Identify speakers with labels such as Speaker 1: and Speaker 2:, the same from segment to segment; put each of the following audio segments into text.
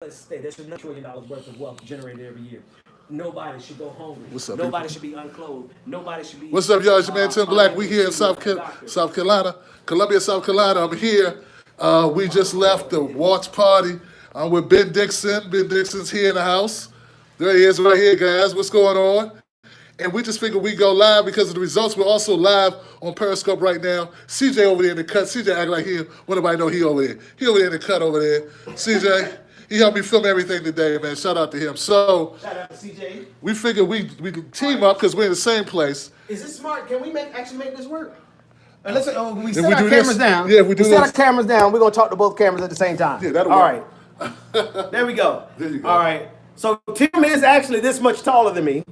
Speaker 1: let's stay. There's $1 trillion worth of wealth generated every year. Nobody should go hungry.
Speaker 2: What's up,
Speaker 1: Nobody
Speaker 2: people?
Speaker 1: should be unclothed. Nobody should be.
Speaker 2: What's up, y'all? It's your man Tim Black. We
Speaker 1: unable to
Speaker 2: here in
Speaker 1: see a doctor.
Speaker 2: South Carolina, Columbia, South Carolina. I'm here. We just left the watch party. I'm with Ben Dixon. Ben Dixon's here in the house. There he is right here, guys. What's going on? And we just figured we go live because of the results. We're also live on Periscope right now. CJ over there in the cut. CJ act like he want nobody know he over there. He over there in the cut over there. CJ, he helped me film everything today, man. Shout out to him. So
Speaker 1: Shout out to CJ.
Speaker 2: we figured we team up because we're in the same place.
Speaker 1: Is this smart? Can we actually make this work? And let's we
Speaker 2: If
Speaker 1: set
Speaker 2: we
Speaker 1: our
Speaker 2: do
Speaker 1: cameras
Speaker 2: this-
Speaker 1: down.
Speaker 2: yeah, if we do
Speaker 1: set our
Speaker 2: this-
Speaker 1: cameras down. We're gonna talk to both cameras at the same time.
Speaker 2: Yeah, that'll
Speaker 1: All
Speaker 2: work.
Speaker 1: right. There we go.
Speaker 2: There you go.
Speaker 1: All right. So Tim is actually this much taller than me.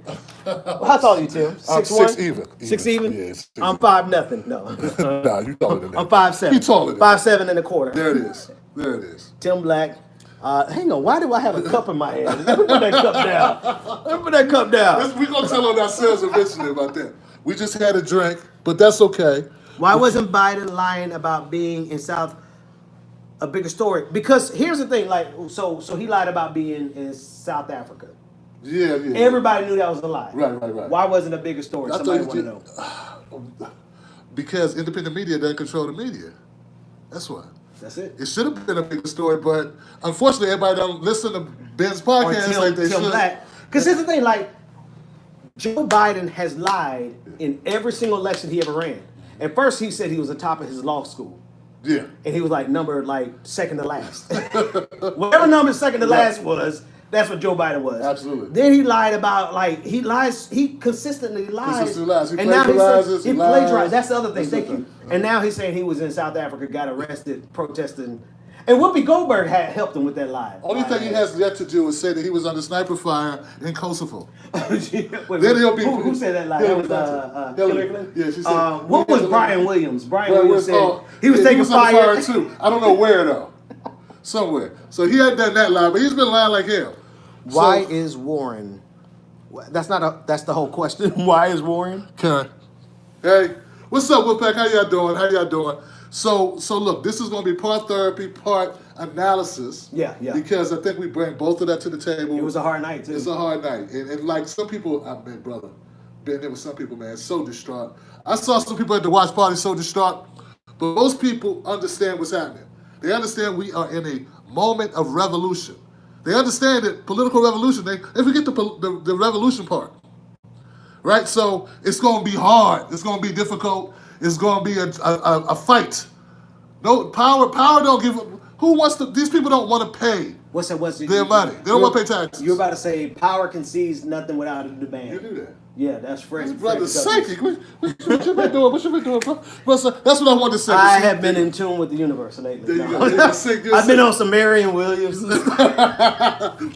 Speaker 1: Well, how tall are you, Tim? 6'1"?
Speaker 2: Six even.
Speaker 1: 6 even?
Speaker 2: Yeah, 6
Speaker 1: I'm 5'0". No.
Speaker 2: Nah, you taller than that.
Speaker 1: I'm 5'7".
Speaker 2: He taller than
Speaker 1: 5'7" and a quarter.
Speaker 2: There it is. There it is.
Speaker 1: Tim Black. Hang on. Why do I have a cup in my hand? Let me put that cup down. Let me put that cup down.
Speaker 2: We're going to tell on ourselves eventually about that. We just had a drink, but that's okay.
Speaker 1: Why wasn't Biden lying about being in South? A bigger story, because here's the thing, like so he lied about being in South Africa.
Speaker 2: Yeah, yeah.
Speaker 1: Everybody knew that was a lie.
Speaker 2: Right.
Speaker 1: Why wasn't it a bigger story?
Speaker 2: I
Speaker 1: Somebody
Speaker 2: thought you
Speaker 1: want to know.
Speaker 2: Because independent media doesn't control the media. That's why.
Speaker 1: That's it.
Speaker 2: It should have been a bigger story, but unfortunately, everybody don't listen to Ben's
Speaker 1: Or
Speaker 2: podcast like they
Speaker 1: Tim
Speaker 2: should.
Speaker 1: Black. Because here's the thing, like Joe Biden has lied in every single election he ever ran. At first, he said he was the top of his law school.
Speaker 2: Yeah.
Speaker 1: And he was like number second to last. Whatever number second to last was, that's what Joe Biden was.
Speaker 2: Absolutely.
Speaker 1: Then he lied about he consistently lies.
Speaker 2: Consistently lies. He
Speaker 1: and now
Speaker 2: plagiarizes,
Speaker 1: he
Speaker 2: he lies.
Speaker 1: plagiarized. That's the other thing.
Speaker 2: That's
Speaker 1: Thank
Speaker 2: the
Speaker 1: you.
Speaker 2: thing.
Speaker 1: And now he's saying he was in South Africa, got arrested protesting. And Whoopi Goldberg had helped him with that lie.
Speaker 2: Only thing he has yet to do is say that he was under sniper fire in Kosovo.
Speaker 1: Wait,
Speaker 2: Then he'll be-
Speaker 1: who said that lie?
Speaker 2: Hillary
Speaker 1: That was
Speaker 2: Clinton.
Speaker 1: Hillary
Speaker 2: Hillary.
Speaker 1: Clinton?
Speaker 2: Yeah, she said-
Speaker 1: What was
Speaker 2: Hillary-
Speaker 1: Brian Williams? Brian
Speaker 2: Well,
Speaker 1: Williams said he was
Speaker 2: yeah,
Speaker 1: taking
Speaker 2: under
Speaker 1: fire.
Speaker 2: too. I don't know where though. Somewhere. So he hadn't done that lie, but he's been lying like hell.
Speaker 1: Why
Speaker 2: So,
Speaker 1: is Warren? That's the whole question. Why is Warren?
Speaker 2: okay. Hey, what's up, Wolfpack? How y'all doing? How y'all doing? So look, this is going to be part therapy, part analysis.
Speaker 1: Yeah.
Speaker 2: Because I think we bring both of that to the table.
Speaker 1: It was a hard night too.
Speaker 2: It's a hard night, and like some people, I mean, brother, been there with some people, man, so distraught. I saw some people at the watch party so distraught, but most people understand what's happening. They understand we are in a moment of revolution. They understand that political revolution. They forget the revolution part, right? So it's going to be hard. It's going to be difficult. It's going to be a fight. No power don't give. Who wants to? These people don't want to pay
Speaker 1: What's it?
Speaker 2: their money. They don't want to pay taxes.
Speaker 1: You're about to say power concedes nothing without a demand.
Speaker 2: You do that.
Speaker 1: Yeah, that's Fred.
Speaker 2: This brother's
Speaker 1: Fred
Speaker 2: psychic. What you been doing? What you been doing, bro? That's what I wanted to say.
Speaker 1: I have been in tune with the universe lately.
Speaker 2: There you
Speaker 1: No.
Speaker 2: go. You're sick, you're
Speaker 1: I've been
Speaker 2: sick.
Speaker 1: on some Marion Williams.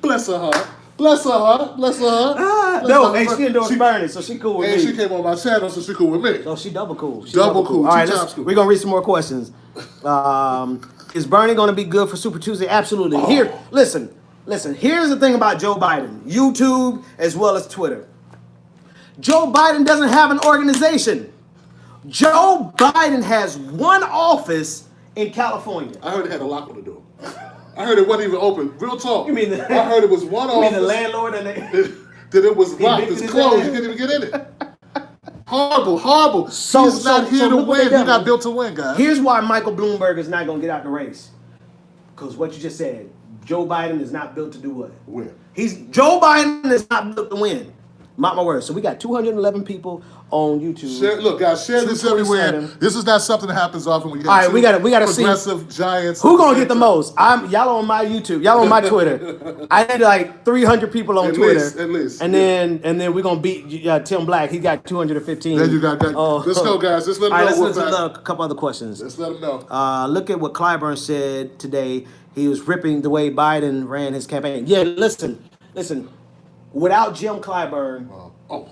Speaker 2: Bless her heart. Bless her heart. Bless her heart. Bless
Speaker 1: No,
Speaker 2: her
Speaker 1: hey,
Speaker 2: heart.
Speaker 1: she endorsed Bernie, so she cool with
Speaker 2: And
Speaker 1: me.
Speaker 2: she came on my channel, so she cool with me.
Speaker 1: So she double cool. She
Speaker 2: Double cool,
Speaker 1: All right,
Speaker 2: two times cool.
Speaker 1: we're gonna read some more questions. Is Bernie gonna be good for Super Tuesday? Absolutely. Here, listen. Here's the thing about Joe Biden: YouTube as well as Twitter. Joe Biden doesn't have an organization. Joe Biden has one office in California.
Speaker 2: I heard it had a lock on the door. I heard it wasn't even open. Real talk.
Speaker 1: You mean
Speaker 2: I heard it was one
Speaker 1: You mean
Speaker 2: office
Speaker 1: the landlord and
Speaker 2: that it was locked.
Speaker 1: evicted
Speaker 2: It's
Speaker 1: his
Speaker 2: closed.
Speaker 1: ass?
Speaker 2: You couldn't even get in it. Horrible.
Speaker 1: So-
Speaker 2: He's not
Speaker 1: so-
Speaker 2: here
Speaker 1: so
Speaker 2: to
Speaker 1: look what
Speaker 2: win.
Speaker 1: they
Speaker 2: He's
Speaker 1: done.
Speaker 2: not built to win, guys.
Speaker 1: Here's why Michael Bloomberg is not gonna get out the race. Because what you just said, Joe Biden is not built to do what?
Speaker 2: Win.
Speaker 1: Joe Biden is not built to win. Mark my words. So we got 211 people on YouTube.
Speaker 2: Share, look, guys, share this everywhere.
Speaker 1: 227.
Speaker 2: This is not something that happens often. We get
Speaker 1: All right, we gotta see
Speaker 2: progressive giants.
Speaker 1: Who gonna get the most? Y'all on my YouTube. Y'all on my Twitter. I need like 300 people on
Speaker 2: At
Speaker 1: Twitter.
Speaker 2: least, at least,
Speaker 1: And
Speaker 2: yeah.
Speaker 1: then we're gonna beat Tim Black. He got 215.
Speaker 2: There you got that.
Speaker 1: Oh.
Speaker 2: Let's go, guys. Let's let them
Speaker 1: All right,
Speaker 2: know.
Speaker 1: let's
Speaker 2: What's
Speaker 1: listen to
Speaker 2: back.
Speaker 1: a couple other questions.
Speaker 2: Let's let them know.
Speaker 1: Look at what Clyburn said today. He was ripping the way Biden ran his campaign. Yeah, listen. Without Jim Clyburn,
Speaker 2: Oh,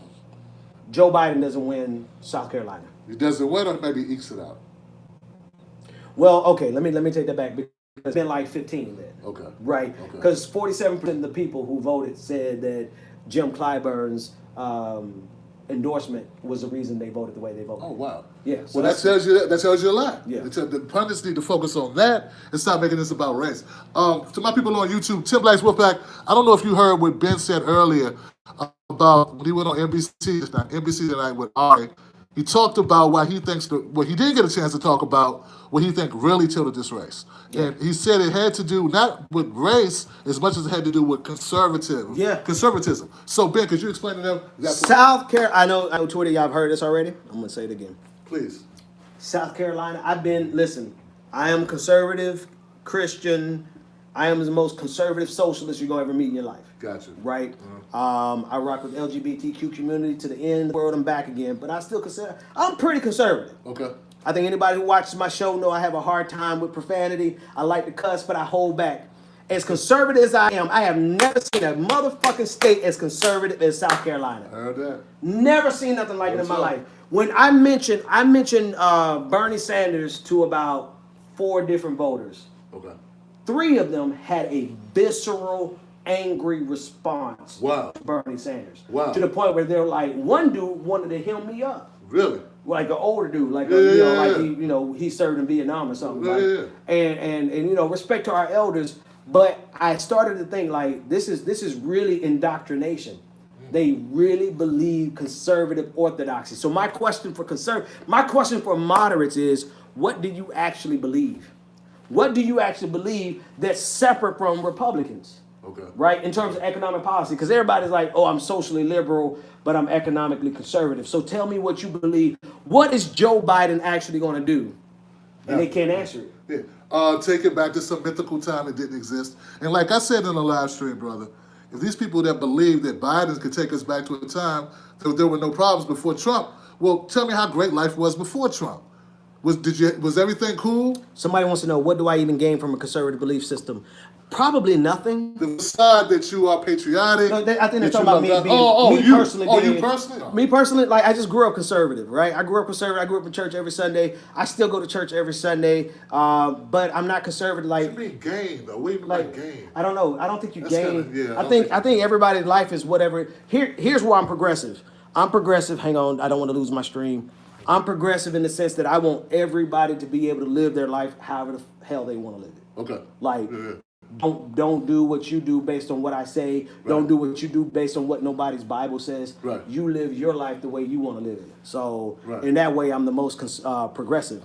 Speaker 1: Joe Biden doesn't win South Carolina.
Speaker 2: he doesn't win, or maybe ekes it out.
Speaker 1: Well, okay, let me take that back because it's been like 15 then.
Speaker 2: Okay.
Speaker 1: Right?
Speaker 2: Okay.
Speaker 1: Because 47% of the people who voted said that Jim Clyburn's endorsement was the reason they voted the way they voted.
Speaker 2: Oh wow.
Speaker 1: Yeah. So
Speaker 2: Well, that tells you a lot.
Speaker 1: Yeah.
Speaker 2: The pundits need to focus on that and stop making this about race. To my people on YouTube, Tim Black's Wolfpack. I don't know if you heard what Ben said earlier about when he went on NBC tonight with Ari. He talked about why he thinks what he didn't get a chance to talk about, what he think really tilted this race. Yeah. And he said it had to do not with race as much as it had to do with conservatism. So Ben, could you explain to them that?
Speaker 1: South Carolina, I know Twitter, y'all have heard this already. I'm gonna say it again.
Speaker 2: Please.
Speaker 1: South Carolina, I am conservative, Christian. I am the most conservative socialist you're gonna ever meet in your life.
Speaker 2: Gotcha.
Speaker 1: Right? I rock with LGBTQ community to the end of the world and back again, but I still consider I'm pretty conservative.
Speaker 2: Okay.
Speaker 1: I think anybody who watches my show know I have a hard time with profanity. I like to cuss, but I hold back. As conservative as I am, I have never seen a motherfucking state as conservative as South Carolina.
Speaker 2: I heard that.
Speaker 1: Never seen nothing like it in my life. When I mentioned Bernie Sanders to about 4 different voters.
Speaker 2: Okay.
Speaker 1: 3 of them had a visceral, angry response
Speaker 2: Wow.
Speaker 1: to Bernie Sanders.
Speaker 2: Wow.
Speaker 1: To the point where they're like, one dude wanted to hem me up.
Speaker 2: Really?
Speaker 1: Like an older dude, like he served in Vietnam or something.
Speaker 2: Yeah.
Speaker 1: And respect to our elders. But I started to think like this is really indoctrination. They really believe conservative orthodoxy. So my question for moderates is, what do you actually believe? What do you actually believe that's separate from Republicans?
Speaker 2: Okay.
Speaker 1: Right? In terms of economic policy. Because everybody's like, oh, I'm socially liberal, but I'm economically conservative. So tell me what you believe. What is Joe Biden actually going to do? And they can't answer it.
Speaker 2: Yeah. Take it back to some mythical time that didn't exist. And like I said in the live stream, brother, if these people that believe that Biden could take us back to a time that there were no problems before Trump, well, tell me how great life was before Trump. Was everything cool?
Speaker 1: Somebody wants to know, what do I even gain from a conservative belief system? Probably nothing.
Speaker 2: The facade that you are patriotic.
Speaker 1: No, I think they're talking about me personally.
Speaker 2: You personally?
Speaker 1: Me personally, like I just grew up conservative, right? I grew up conservative. I grew up in church every Sunday. I still go to church every Sunday, but I'm not conservative. Like,
Speaker 2: what do you mean gain though? What do you mean by gain?
Speaker 1: I don't know. I don't think you
Speaker 2: That's
Speaker 1: gain.
Speaker 2: kinda,
Speaker 1: I think everybody's life is whatever. Here's where I'm progressive. I'm progressive. Hang on, I don't want to lose my stream. I'm progressive in the sense that I want everybody to be able to live their life however the hell they want to live it.
Speaker 2: Okay.
Speaker 1: Like, don't do what you do based on what I say. Right. Don't do what you do based on what nobody's Bible says.
Speaker 2: Right.
Speaker 1: You live your life the way you want to live it. So in that way, I'm the most progressive.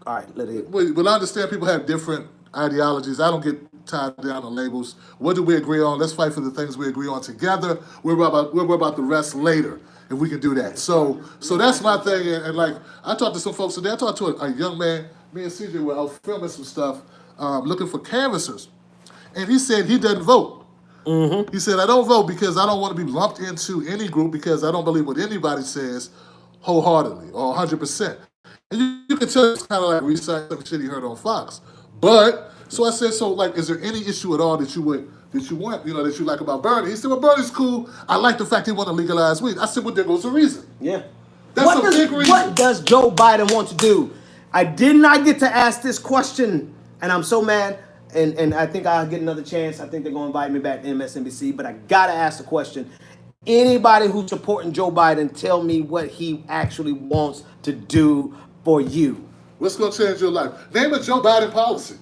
Speaker 1: All right, let it.
Speaker 2: Well, I understand people have different ideologies. I don't get tied down on labels. What do we agree on? Let's fight for the things we agree on together. We'll worry about the rest later. If we can do that. So that's my thing. And like, I talked to some folks today. I talked to a young man, me and CJ were out filming some stuff, looking for canvassers. And he said he doesn't vote. Mm-hmm. He said, I don't vote because I don't want to be lumped into any group because I don't believe what anybody says wholeheartedly or 100%. And you can tell it's kind of like reciting some shit he heard on Fox. But, so I said, so like, is there any issue at all that you want, that you like about Bernie? He said, well, Bernie's cool. I like the fact he want to legalize weed. I said, well, there goes the reason.
Speaker 1: Yeah.
Speaker 2: That's a big reason.
Speaker 1: What does Joe Biden want to do? I did not get to ask this question, and I'm so mad, and I think I'll get another chance. I think they're going to invite me back to MSNBC, but I got to ask the question. Anybody who's supporting Joe Biden, tell me what he actually wants to do for you.
Speaker 2: What's going to change your life? Name a Joe Biden policy.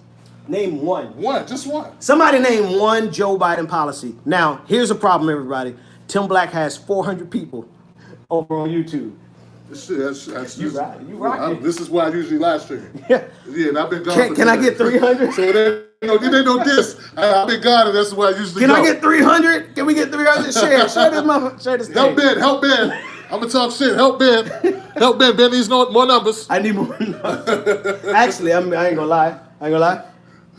Speaker 1: Name one.
Speaker 2: Just one.
Speaker 1: Somebody name one Joe Biden policy. Now, here's a problem, everybody. Tim Black has 400 people over on YouTube.
Speaker 2: You
Speaker 1: right.
Speaker 2: This is why I usually live stream.
Speaker 1: Yeah.
Speaker 2: Yeah, and I've been gone.
Speaker 1: Can I get 300?
Speaker 2: So they know this. I've been gone, and that's why I usually
Speaker 1: Can I get 300? Can we get 300? Share this thing.
Speaker 2: Help Ben. I'm gonna talk shit. Help Ben. Ben needs more numbers.
Speaker 1: I need more numbers. Actually, I ain't gonna lie.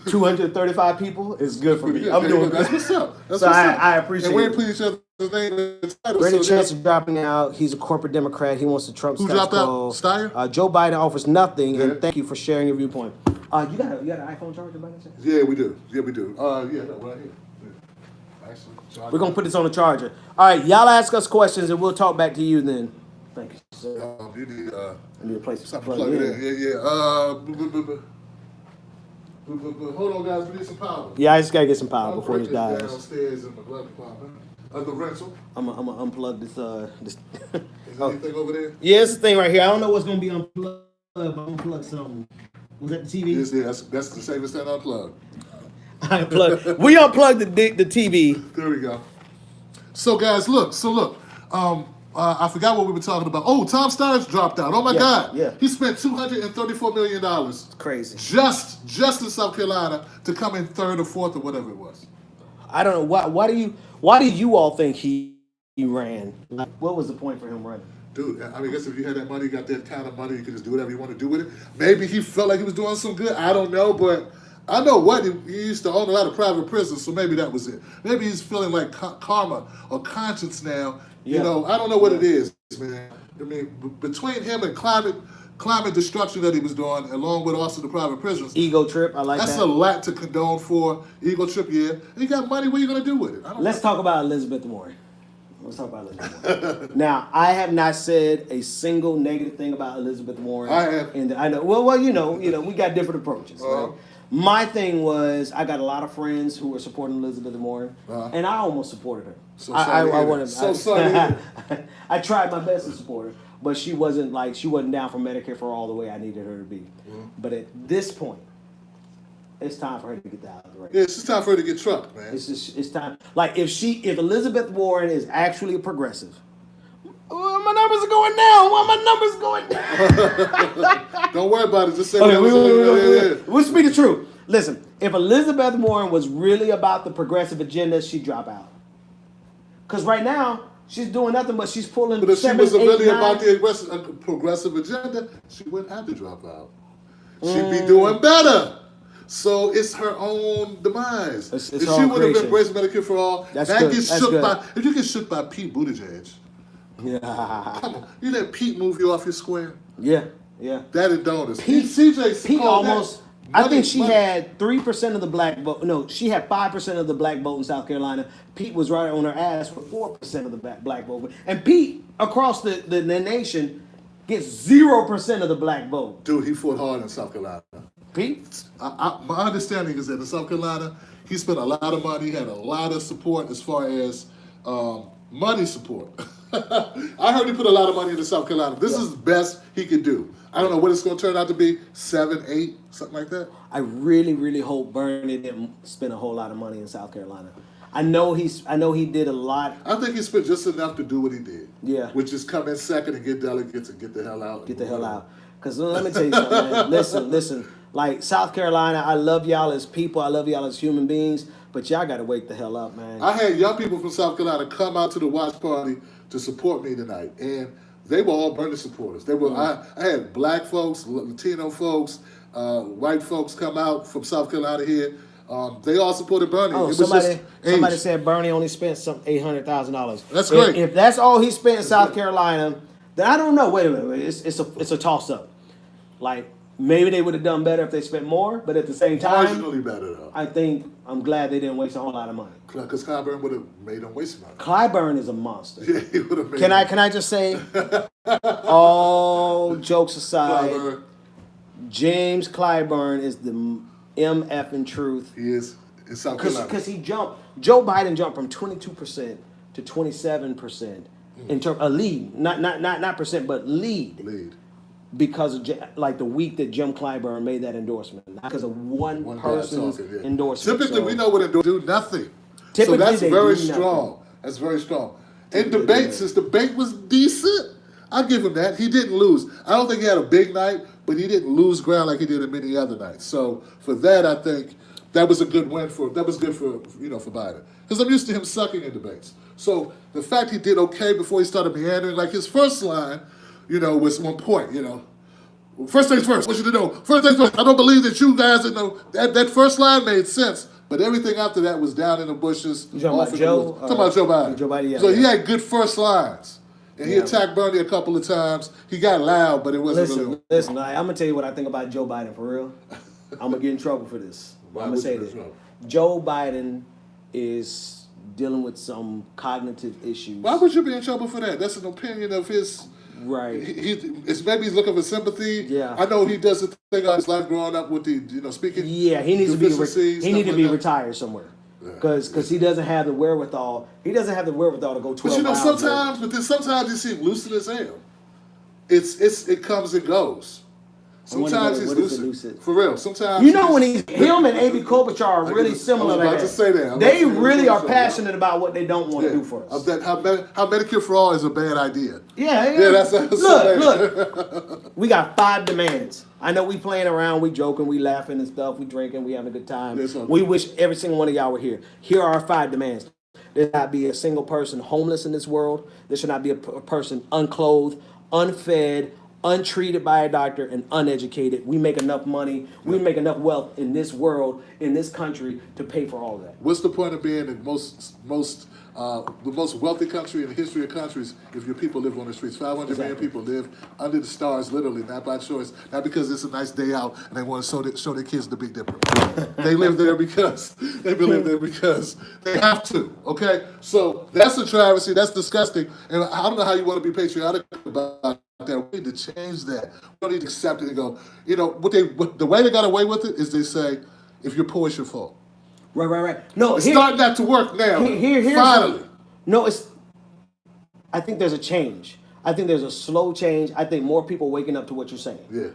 Speaker 1: 235 people is good for me. I'm doing
Speaker 2: That's what's up.
Speaker 1: I appreciate it.
Speaker 2: And we ain't put each other's name in the title.
Speaker 1: Great chance of dropping out. He's a corporate Democrat. He wants the Trump status quo.
Speaker 2: Steyer?
Speaker 1: Joe Biden offers nothing, and thank you for sharing your viewpoint. You got an iPhone charger by any chance?
Speaker 2: Yeah, we do. Right here. Yeah. Actually,
Speaker 1: we're gonna put this on the charger. All right, y'all ask us questions, and we'll talk back to you then. Thank you, sir. I need a place to plug it in.
Speaker 2: Yeah. Hold on, guys. We need some power.
Speaker 1: Yeah, I just gotta get some power before this dies.
Speaker 2: Downstairs in the glove department. Of the rental.
Speaker 1: I'm gonna unplug this. This.
Speaker 2: Is there anything over there?
Speaker 1: Yeah, it's the thing right here. I don't know what's gonna be unplugged. But I'm gonna unplug something. Was that the TV?
Speaker 2: Yes, yeah, that's the safest thing unplugged.
Speaker 1: I unplugged. We unplugged the TV.
Speaker 2: There we go. So guys, look. I forgot what we were talking about. Oh, Tom Steins dropped out. Oh my
Speaker 1: Yeah,
Speaker 2: God.
Speaker 1: yeah.
Speaker 2: He spent $234 million
Speaker 1: Crazy.
Speaker 2: just in South Carolina to come in third or fourth or whatever it was.
Speaker 1: I don't know why do you all think he ran? Like, what was the point for him running?
Speaker 2: Dude, I mean, I guess if you had that money, you got that kind of money, you could just do whatever you want to do with it. Maybe he felt like he was doing some good. I don't know, but I know what he used to own a lot of private prisons, so maybe that was it. Maybe he's feeling like karma or conscience now.
Speaker 1: Yeah.
Speaker 2: You know, I don't know what it is, man. I mean, between him and climate destruction that he was doing, along with also the private prisons,
Speaker 1: Ego trip. I like
Speaker 2: that's
Speaker 1: that.
Speaker 2: a lot to condone for. Ego trip, yeah. And you got money, what are you going to do with it? I don't
Speaker 1: Let's
Speaker 2: know.
Speaker 1: talk about Elizabeth Warren. Let's talk about Elizabeth Warren. Now, I have not said a single negative thing about Elizabeth Warren.
Speaker 2: I have.
Speaker 1: And I know. Well, you know, we got different approaches. Right? My thing was, I got a lot of friends who were supporting Elizabeth Warren, and I almost supported her.
Speaker 2: So sorry to hear that. So sorry to hear
Speaker 1: I tried my best to support her, but she wasn't down for Medicare for all the way I needed her to be. But at this point, it's time for her to get out of the race.
Speaker 2: Yeah, it's just time for her to get trucked, man.
Speaker 1: It's time. Like if Elizabeth Warren is actually a progressive, my numbers are going down. Why my numbers going down?
Speaker 2: Don't worry about it. Just say
Speaker 1: Okay,
Speaker 2: wait.
Speaker 1: we'll speak the truth. Listen, if Elizabeth Warren was really about the progressive agenda, she'd drop out. Because right now, she's doing nothing but she's pulling.
Speaker 2: But if she
Speaker 1: 7,
Speaker 2: was
Speaker 1: 8,
Speaker 2: really
Speaker 1: 9.
Speaker 2: about the progressive agenda, she wouldn't have to drop out. She'd be doing better. So it's her own demise.
Speaker 1: It's
Speaker 2: if
Speaker 1: her
Speaker 2: she
Speaker 1: own
Speaker 2: would have
Speaker 1: creation.
Speaker 2: embraced Medicare for all,
Speaker 1: That's
Speaker 2: that
Speaker 1: good.
Speaker 2: gets
Speaker 1: That's
Speaker 2: shook
Speaker 1: good.
Speaker 2: by. If you get shook by Pete Buttigieg,
Speaker 1: Yeah.
Speaker 2: come on, you let Pete move you off your square.
Speaker 1: Yeah.
Speaker 2: That and donuts.
Speaker 1: Pete
Speaker 2: CJ
Speaker 1: almost.
Speaker 2: that
Speaker 1: I
Speaker 2: money-
Speaker 1: think she
Speaker 2: money.
Speaker 1: had 3% of the black vote. No, she had 5% of the black vote in South Carolina. Pete was right on her ass for 4% of the black vote. And Pete, across the nation, gets 0% of the black vote.
Speaker 2: Dude, he fought hard in South Carolina.
Speaker 1: Pete?
Speaker 2: My understanding is that in South Carolina, he spent a lot of money, had a lot of support as far as money support. I heard he put a lot of money into South Carolina. This is the best he could do. I don't know what it's going to turn out to be, 7, 8, something like that.
Speaker 1: I really, really hope Bernie didn't spend a whole lot of money in South Carolina. I know he did a lot.
Speaker 2: I think he spent just enough to do what he did.
Speaker 1: Yeah.
Speaker 2: Which is come in second and get delegates and get the hell out.
Speaker 1: Get the hell out. Because let me tell you something, man. Listen. Like, South Carolina, I love y'all as people. I love y'all as human beings. But y'all got to wake the hell up, man.
Speaker 2: I had young people from South Carolina come out to the watch party to support me tonight. And they were all Bernie supporters. They were. I had black folks, Latino folks, white folks come out from South Carolina here. They all supported Bernie.
Speaker 1: Oh,
Speaker 2: it was
Speaker 1: somebody
Speaker 2: age.
Speaker 1: said Bernie only spent some $800,000.
Speaker 2: That's great.
Speaker 1: If that's all he spent in South Carolina, then I don't know. Wait a minute. It's a toss up. Like, maybe they would have done better if they spent more, but at the same time,
Speaker 2: Marginally better though.
Speaker 1: I'm glad they didn't waste a whole lot of money.
Speaker 2: Because Clyburn would have made them waste money.
Speaker 1: Clyburn is a monster.
Speaker 2: Yeah, he would have made.
Speaker 1: Can I just say, all jokes aside,
Speaker 2: Clyburn,
Speaker 1: James Clyburn is the MF in truth.
Speaker 2: he is in South Carolina.
Speaker 1: Because Joe Biden jumped from 22% to 27% in terms of lead, not percent, but lead. Because of the week that Jim Clyburn made that endorsement, not because of one
Speaker 2: One guy
Speaker 1: person's
Speaker 2: talking, yeah.
Speaker 1: endorsement.
Speaker 2: Typically, we know what it do nothing.
Speaker 1: Typically,
Speaker 2: so that's
Speaker 1: they
Speaker 2: very
Speaker 1: do nothing.
Speaker 2: strong. That's very strong. In
Speaker 1: Typically,
Speaker 2: debates,
Speaker 1: they-
Speaker 2: his debate was decent. I'll give him that. He didn't lose. I don't think he had a big night, but he didn't lose ground like he did in many other nights. So for that, I think that was a good win for. That was good for for Biden, because I'm used to him sucking in debates. So the fact he did okay before he started meandering, like his first line, was on point. First things first. I want you to know. First things first. I don't believe that you guys know that first line made sense, but everything after that was down in the bushes.
Speaker 1: You talking
Speaker 2: off
Speaker 1: about
Speaker 2: in the
Speaker 1: Joe?
Speaker 2: woods. Talking about Joe Biden.
Speaker 1: Joe Biden, yeah,
Speaker 2: So he
Speaker 1: yeah.
Speaker 2: had good first lines, and he
Speaker 1: Yeah.
Speaker 2: attacked Bernie a couple of times. He got loud, but it wasn't really.
Speaker 1: Listen. I'm gonna tell you what I think about Joe Biden for real. I'm gonna get in trouble for this.
Speaker 2: Why
Speaker 1: I'm gonna
Speaker 2: would
Speaker 1: say
Speaker 2: you get
Speaker 1: this.
Speaker 2: in trouble?
Speaker 1: Joe Biden is dealing with some cognitive issues.
Speaker 2: Why would you be in trouble for that? That's an opinion of his.
Speaker 1: Right.
Speaker 2: Maybe he's looking for sympathy.
Speaker 1: Yeah.
Speaker 2: I know he does the thing all his life growing up with the speaking.
Speaker 1: Yeah, he needs to be
Speaker 2: deficiencies,
Speaker 1: he need
Speaker 2: stuff
Speaker 1: to be
Speaker 2: like that.
Speaker 1: retired somewhere. because he doesn't have the wherewithal. He doesn't have the wherewithal to go 12
Speaker 2: But you know,
Speaker 1: rounds.
Speaker 2: sometimes you seem lucid as hell. It comes and goes. Sometimes he's
Speaker 1: what is
Speaker 2: lucid. For real. Sometimes
Speaker 1: You know when him and AB Klobuchar are
Speaker 2: I
Speaker 1: really
Speaker 2: was
Speaker 1: similar
Speaker 2: about
Speaker 1: like
Speaker 2: to
Speaker 1: that.
Speaker 2: say that.
Speaker 1: They really are passionate about what they don't want to do for
Speaker 2: Of
Speaker 1: us.
Speaker 2: that, how Medicare for all is a bad idea.
Speaker 1: Yeah,
Speaker 2: that's
Speaker 1: look. We got 5 demands. I know we playing around, we joking, we laughing and stuff, we drinking, we having a good time.
Speaker 2: Yes, sir.
Speaker 1: We wish every single one of y'all were here. Here are our 5 demands. There should not be a single person homeless in this world. There should not be a person unclothed, unfed, untreated by a doctor, and uneducated. We make enough money, we make enough wealth in this world, in this country, to pay for all of that.
Speaker 2: What's the point of being the most wealthy country in the history of countries if your people live on the streets? 500 million people live under the stars, literally, not by choice, not because it's a nice day out and they want to show their kids the Big Dipper. They live there because they have to. Okay, so that's a travesty. That's disgusting, and I don't know how you want to be patriotic about that. We need to change that. We don't need to accept it and go. You know the way they got away with it is they say, if you're poor, it's your fault.
Speaker 1: Right. No,
Speaker 2: It's starting not to work now. Finally.
Speaker 1: No, I think there's a change. I think there's a slow change. I think more people waking up to what you're saying.
Speaker 2: Yeah.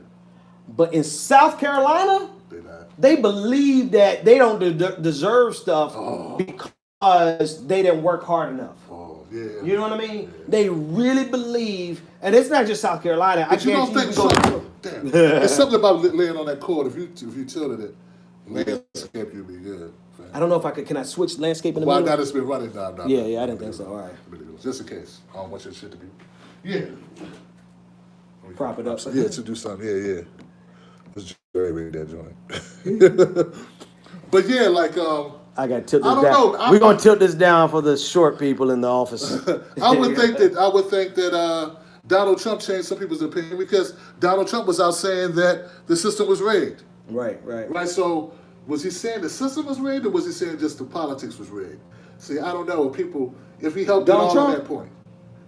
Speaker 1: But in South Carolina, they believe that they don't deserve stuff because they didn't work hard enough.
Speaker 2: Oh, yeah.
Speaker 1: You know what I mean? Yeah. They really believe, and it's not just South Carolina.
Speaker 2: But you don't think damn. There's something about laying on that court. If you tilted it, landscape, you'd be good.
Speaker 1: I don't know if I could. Can I switch landscape in the
Speaker 2: middle?
Speaker 1: middle?
Speaker 2: Well, I got been running down.
Speaker 1: Yeah, I didn't think so. All right.
Speaker 2: Just in case. I don't want your shit to be. Yeah.
Speaker 1: Prop it up.
Speaker 2: Yeah, to do something. Yeah. Let's read that joint. But yeah, like
Speaker 1: I got to tilt this
Speaker 2: I don't
Speaker 1: down.
Speaker 2: know.
Speaker 1: We're gonna tilt this down for the short people in the office.
Speaker 2: I would think that Donald Trump changed some people's opinion because Donald Trump was out saying that the system was rigged.
Speaker 1: Right.
Speaker 2: So was he saying the system was rigged, or was he saying just the politics was rigged? See, I don't know if he helped
Speaker 1: Donald
Speaker 2: Trump
Speaker 1: Trump?
Speaker 2: at that point.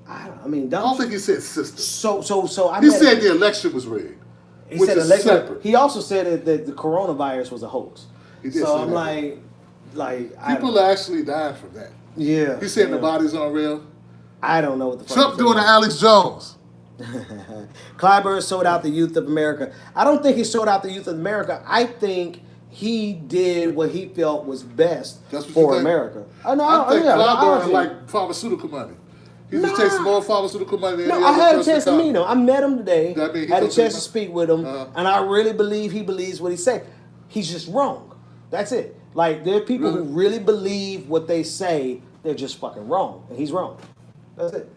Speaker 1: I
Speaker 2: don't think he said system.
Speaker 1: So
Speaker 2: he said the election was rigged.
Speaker 1: He said election. Separate. He also said that the coronavirus was a hoax.
Speaker 2: He did.
Speaker 1: So I'm like
Speaker 2: people are actually dying from that.
Speaker 1: Yeah.
Speaker 2: He's saying the bodies aren't real.
Speaker 1: I don't know what the fuck
Speaker 2: Trump doing the Alex Jones.
Speaker 1: Clyburn sold out the youth of America. I don't think he sold out the youth of America. I think he did what he felt was best for America.
Speaker 2: I think Clyburn like pharmaceutical money. He just takes more pharmaceutical money than any other person.
Speaker 1: I had a chance to meet him. I met him today. Had a chance to speak with him, and I really believe he believes what he said. He's just wrong. That's it. Like, there are people who really believe what they say. They're just fucking wrong, and he's wrong. That's it.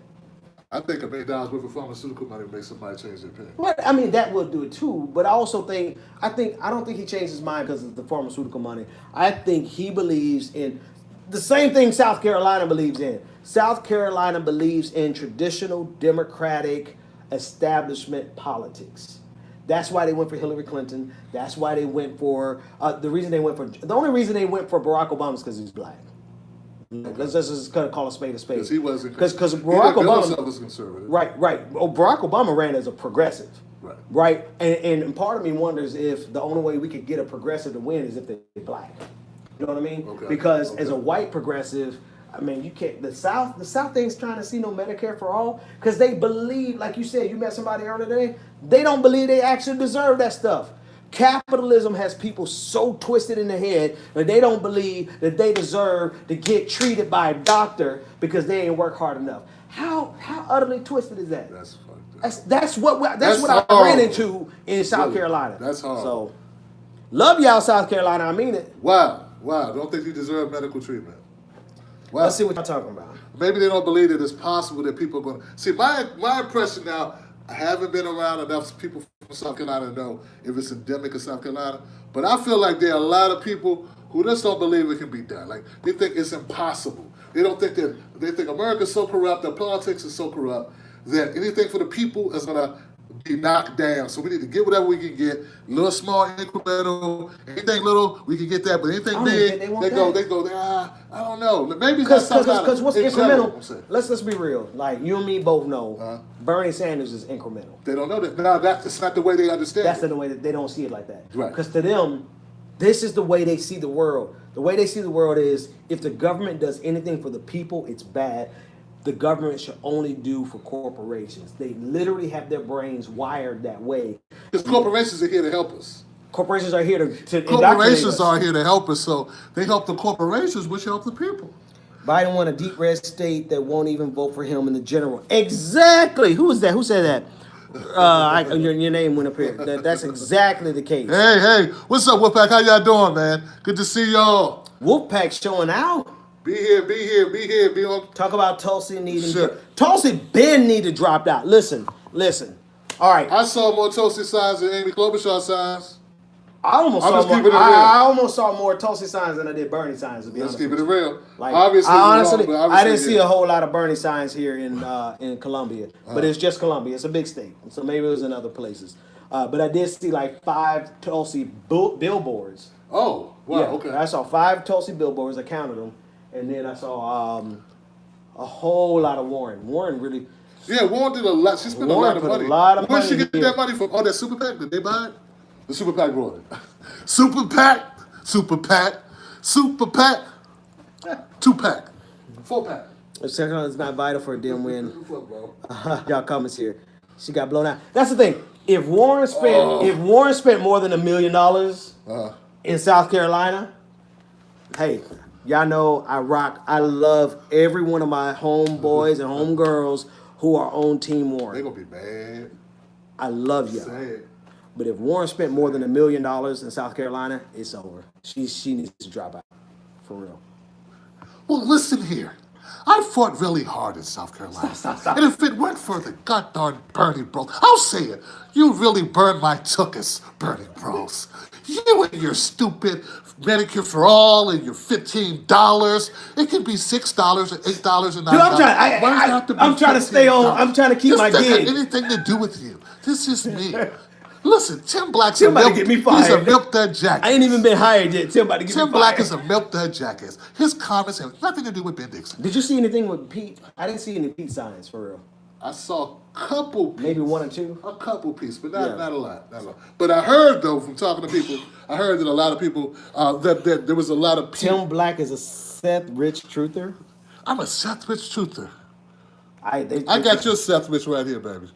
Speaker 2: I think $1 million worth of pharmaceutical money makes somebody change their opinion.
Speaker 1: Right. I mean, that will do it too. But I also think I don't think he changed his mind because of the pharmaceutical money. I think he believes in the same thing South Carolina believes in. South Carolina believes in traditional Democratic establishment politics. That's why they went for Hillary Clinton. That's why they went for the only reason they went for Barack Obama is because he's black. Let's just call a spade a spade.
Speaker 2: Because he wasn't.
Speaker 1: Because Barack Obama
Speaker 2: was conservative.
Speaker 1: Right. Well, Barack Obama ran as a progressive.
Speaker 2: Right.
Speaker 1: And part of me wonders if the only way we could get a progressive to win is if they're black. You know what I mean?
Speaker 2: Okay.
Speaker 1: Because as a white progressive, I mean, you can't. The South ain't trying to see no Medicare for all because they believe, like you said, you met somebody earlier today. They don't believe they actually deserve that stuff. Capitalism has people so twisted in the head that they don't believe that they deserve to get treated by a doctor because they ain't work hard enough. How utterly twisted is that?
Speaker 2: That's fucked up.
Speaker 1: That's what I ran into in South Carolina.
Speaker 2: That's hard.
Speaker 1: So, love y'all, South Carolina. I mean it.
Speaker 2: Wow. Don't think you deserve medical treatment. Wow.
Speaker 1: Let's see what y'all talking about.
Speaker 2: Maybe they don't believe that it's possible that people are going to... See, my impression now, I haven't been around enough people from South Carolina to know if it's endemic in South Carolina, but I feel like there are a lot of people who just don't believe it can be done. Like, they think it's impossible. They think America's so corrupt, that politics is so corrupt, that anything for the people is going to be knocked down. So we need to get whatever we can get. Little small incremental, anything little, we can get that. But anything big, they go, I don't know. Maybe that's
Speaker 1: because what's incremental? Let's be real. Like, you and me both know Bernie Sanders is incremental.
Speaker 2: They don't know that. No, that's not the way they understand
Speaker 1: That's the way that they don't see it like that.
Speaker 2: Right.
Speaker 1: Because to them, This is the way they see the world. The way they see the world is if the government does anything for the people, it's bad. The government should only do for corporations. They literally have their brains wired that way.
Speaker 2: Because corporations are here to help us.
Speaker 1: Corporations are here to indoctrinate
Speaker 2: Corporations
Speaker 1: us.
Speaker 2: are here to help us, so they help the corporations, which help the people.
Speaker 1: Biden won a deep red state that won't even vote for him in the general. Exactly. Who is that? Who said that? Your name went up here. That's exactly the case.
Speaker 2: Hey, what's up, Wolfpack? How y'all doing, man? Good to see y'all.
Speaker 1: Wolfpack showing out.
Speaker 2: Be here, be on.
Speaker 1: Talk about Tulsi needing.
Speaker 2: Sure.
Speaker 1: Tulsi Ben need to drop out. Listen. All right.
Speaker 2: I saw more Tulsi signs than Amy Klobuchar signs.
Speaker 1: I almost
Speaker 2: I'm
Speaker 1: saw
Speaker 2: just
Speaker 1: more.
Speaker 2: keeping it real.
Speaker 1: I almost saw more Tulsi signs than I did Bernie signs. To be
Speaker 2: Let's
Speaker 1: honest
Speaker 2: keep
Speaker 1: with
Speaker 2: it
Speaker 1: you.
Speaker 2: real.
Speaker 1: Like,
Speaker 2: Obviously,
Speaker 1: I
Speaker 2: you're
Speaker 1: honestly,
Speaker 2: wrong, but
Speaker 1: I
Speaker 2: obviously,
Speaker 1: didn't see
Speaker 2: yeah.
Speaker 1: a whole lot of Bernie signs here in Columbia, but it's just Columbia. It's a big state, so maybe it was in other places. But I did see like 5 Tulsi billboards.
Speaker 2: Oh, wow,
Speaker 1: Yeah,
Speaker 2: okay.
Speaker 1: I saw 5 Tulsi billboards. I counted them, and then I saw a whole lot of Warren. Warren really.
Speaker 2: Yeah, Warren did a lot. She spent
Speaker 1: Warren
Speaker 2: a
Speaker 1: put
Speaker 2: lot of money.
Speaker 1: a lot of
Speaker 2: Where'd she
Speaker 1: money
Speaker 2: get
Speaker 1: here.
Speaker 2: that money from? Oh, that Super PAC? Did they buy it? The Super PAC brought it. Super PAC. 2-pack. 4-pack.
Speaker 1: It's not vital for a dim win.
Speaker 2: Fuck, bro.
Speaker 1: Y'all comments here. She got blown out. That's the thing. If Warren spent more than $1 million in South Carolina, hey, y'all know I love every one of my homeboys and homegirls who are on Team
Speaker 2: They
Speaker 1: Warren.
Speaker 2: gonna be mad.
Speaker 1: I love y'all.
Speaker 2: Say it.
Speaker 1: But if Warren spent more than $1 million in South Carolina, it's over. She needs to drop out. For real.
Speaker 2: Well, listen here. I fought really hard in South Carolina.
Speaker 1: Stop.
Speaker 2: And if it weren't for the goddamn Bernie bros, I'll say it. You really burned my tuchus, Bernie bros. You and your stupid Medicare for all and your $15. It can be $6 or $8 and $9.
Speaker 1: Dude, I'm trying to stay on. I'm trying to keep my
Speaker 2: This doesn't
Speaker 1: gig.
Speaker 2: have anything to do with you. This is me. Listen, Tim Black's
Speaker 1: Tim
Speaker 2: a
Speaker 1: about to
Speaker 2: milk.
Speaker 1: get me
Speaker 2: He's
Speaker 1: fired.
Speaker 2: a milk dud jacket.
Speaker 1: I ain't even been hired yet. Tim about to get
Speaker 2: Tim
Speaker 1: me
Speaker 2: Black
Speaker 1: fired.
Speaker 2: is a milk dud jackass. His comments have nothing to do with Ben Dixon.
Speaker 1: Did you see anything with Pete? I didn't see any Pete signs for real.
Speaker 2: I saw a couple pieces.
Speaker 1: Maybe 1 or 2.
Speaker 2: A couple pieces, but not,
Speaker 1: Yeah.
Speaker 2: not a lot. But I heard, though, from talking to people, I heard that a lot of people, that there was a lot of people.
Speaker 1: Tim Black is a Seth Rich truther.
Speaker 2: I'm a Seth Rich truther.
Speaker 1: I
Speaker 2: got your Seth Rich right here, baby.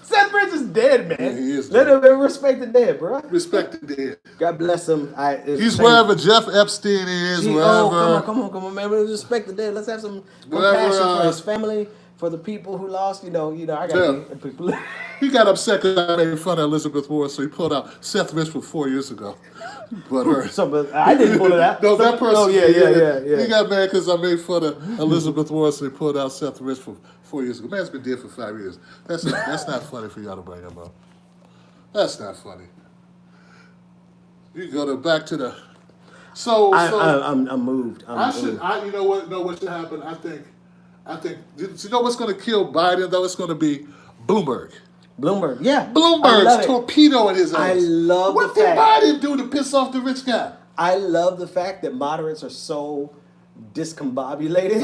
Speaker 1: Seth Rich is dead, man.
Speaker 2: Yeah, he is
Speaker 1: Let
Speaker 2: dead.
Speaker 1: him respect the dead, bro.
Speaker 2: Respect the dead.
Speaker 1: God bless him.
Speaker 2: He's wherever Jeff Epstein is, wherever.
Speaker 1: Come on, man. Let's respect the dead. Let's have some
Speaker 2: Wherever,
Speaker 1: compassion for his family, for the people who lost. I got people.
Speaker 2: He got upset because I made fun of Elizabeth Warren, so he pulled out Seth Rich from 4 years ago. But
Speaker 1: I didn't pull it out.
Speaker 2: No, that person.
Speaker 1: Oh yeah.
Speaker 2: He got mad because I made fun of Elizabeth Warren, so he pulled out Seth Rich from 4 years ago. Man's been dead for 5 years. That's not funny for y'all to bring him up. That's not funny. You go back to the. I'm
Speaker 1: moved.
Speaker 2: You know what should happen? I think. You know what's going to kill Biden though? It's going to be Bloomberg.
Speaker 1: Bloomberg, yeah.
Speaker 2: Bloomberg's torpedo in his ass.
Speaker 1: I love
Speaker 2: what
Speaker 1: the
Speaker 2: did
Speaker 1: fact.
Speaker 2: Biden do to piss off the rich guy?
Speaker 1: I love the fact that moderates are so discombobulated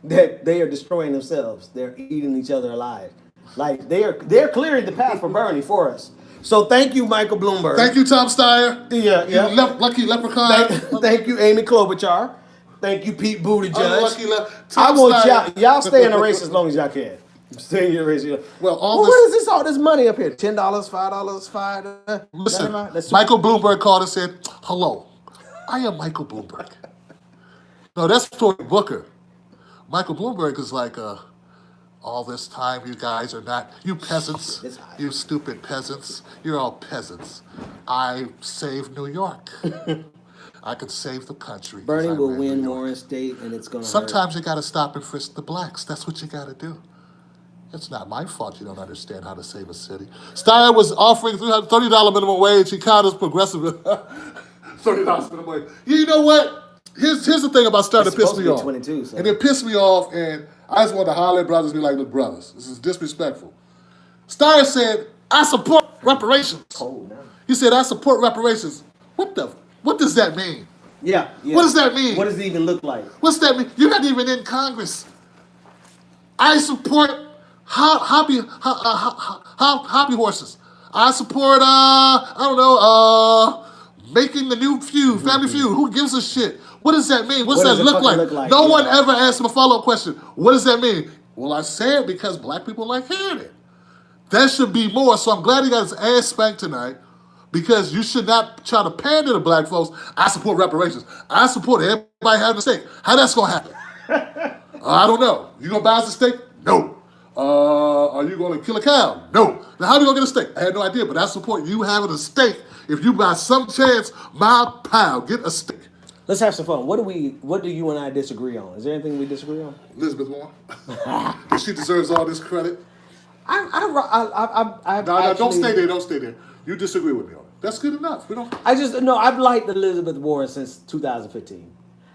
Speaker 1: that they are destroying themselves. They're eating each other alive. Like they're clearing the path for Bernie for us. So thank you, Michael Bloomberg.
Speaker 2: Thank you, Tom Steyer.
Speaker 1: Yeah.
Speaker 2: You lucky leprechaun.
Speaker 1: Thank you, Amy Klobuchar. Thank you, Pete Buttigieg.
Speaker 2: Unlucky
Speaker 1: I
Speaker 2: Tom
Speaker 1: want
Speaker 2: Steyer.
Speaker 1: y'all stay in the race as long as y'all can. Stay in your race.
Speaker 2: Well,
Speaker 1: what is all this money up here? $10, $5,
Speaker 2: Listen,
Speaker 1: $5.
Speaker 2: Michael Bloomberg called and said, "Hello, I am Michael Bloomberg." No, that's Cory Booker. Michael Bloomberg is like, all this time you guys are not, you peasants, you stupid peasants, you're all peasants. I saved New York. I could save the country.
Speaker 1: Bernie will win Warren State, and it's going to
Speaker 2: Sometimes you got to stop and frisk the blacks. That's what you got to do. It's not my fault you don't understand how to save a city. Steyer was offering $30 minimum wage. He counters progressive. $30 minimum wage. You know what? Here's the thing about Steyer that pissed me off.
Speaker 1: 22, so.
Speaker 2: And it pissed me off, and I just want to holler at brothers and be like, look, brothers, this is disrespectful. Steyer said, I support reparations.
Speaker 1: Cold now.
Speaker 2: He said, I support reparations. What does that mean?
Speaker 1: Yeah.
Speaker 2: What does that mean?
Speaker 1: What does it even look like?
Speaker 2: What's that mean? You're not even in Congress. I support hobby horses. I support, I don't know, making the new feud, Family Feud. Who gives a shit? What does that mean? What's
Speaker 1: What
Speaker 2: that
Speaker 1: does it
Speaker 2: look
Speaker 1: fucking
Speaker 2: like?
Speaker 1: look like?
Speaker 2: No
Speaker 1: Yeah.
Speaker 2: one ever asked him a follow-up question. What does that mean? Well, I say it because black people like hearing it. That should be more. So I'm glad he got his ass spanked tonight, because you should not try to pander to black folks. I support reparations. I support everybody having a stake. How that's gonna happen? I don't know. You gonna buy us a steak? No. Are you gonna kill a cow? No. Now how are you gonna get a steak? I had no idea, but I support you having a steak. If you by some chance, my pal, get a steak.
Speaker 1: Let's have some fun. What do you and I disagree on? Is there anything we disagree on?
Speaker 2: Elizabeth Warren. She deserves all this credit.
Speaker 1: I
Speaker 2: No, don't stay there. Don't stay there. You disagree with me on it. That's good enough. We don't.
Speaker 1: I've liked Elizabeth Warren since 2015.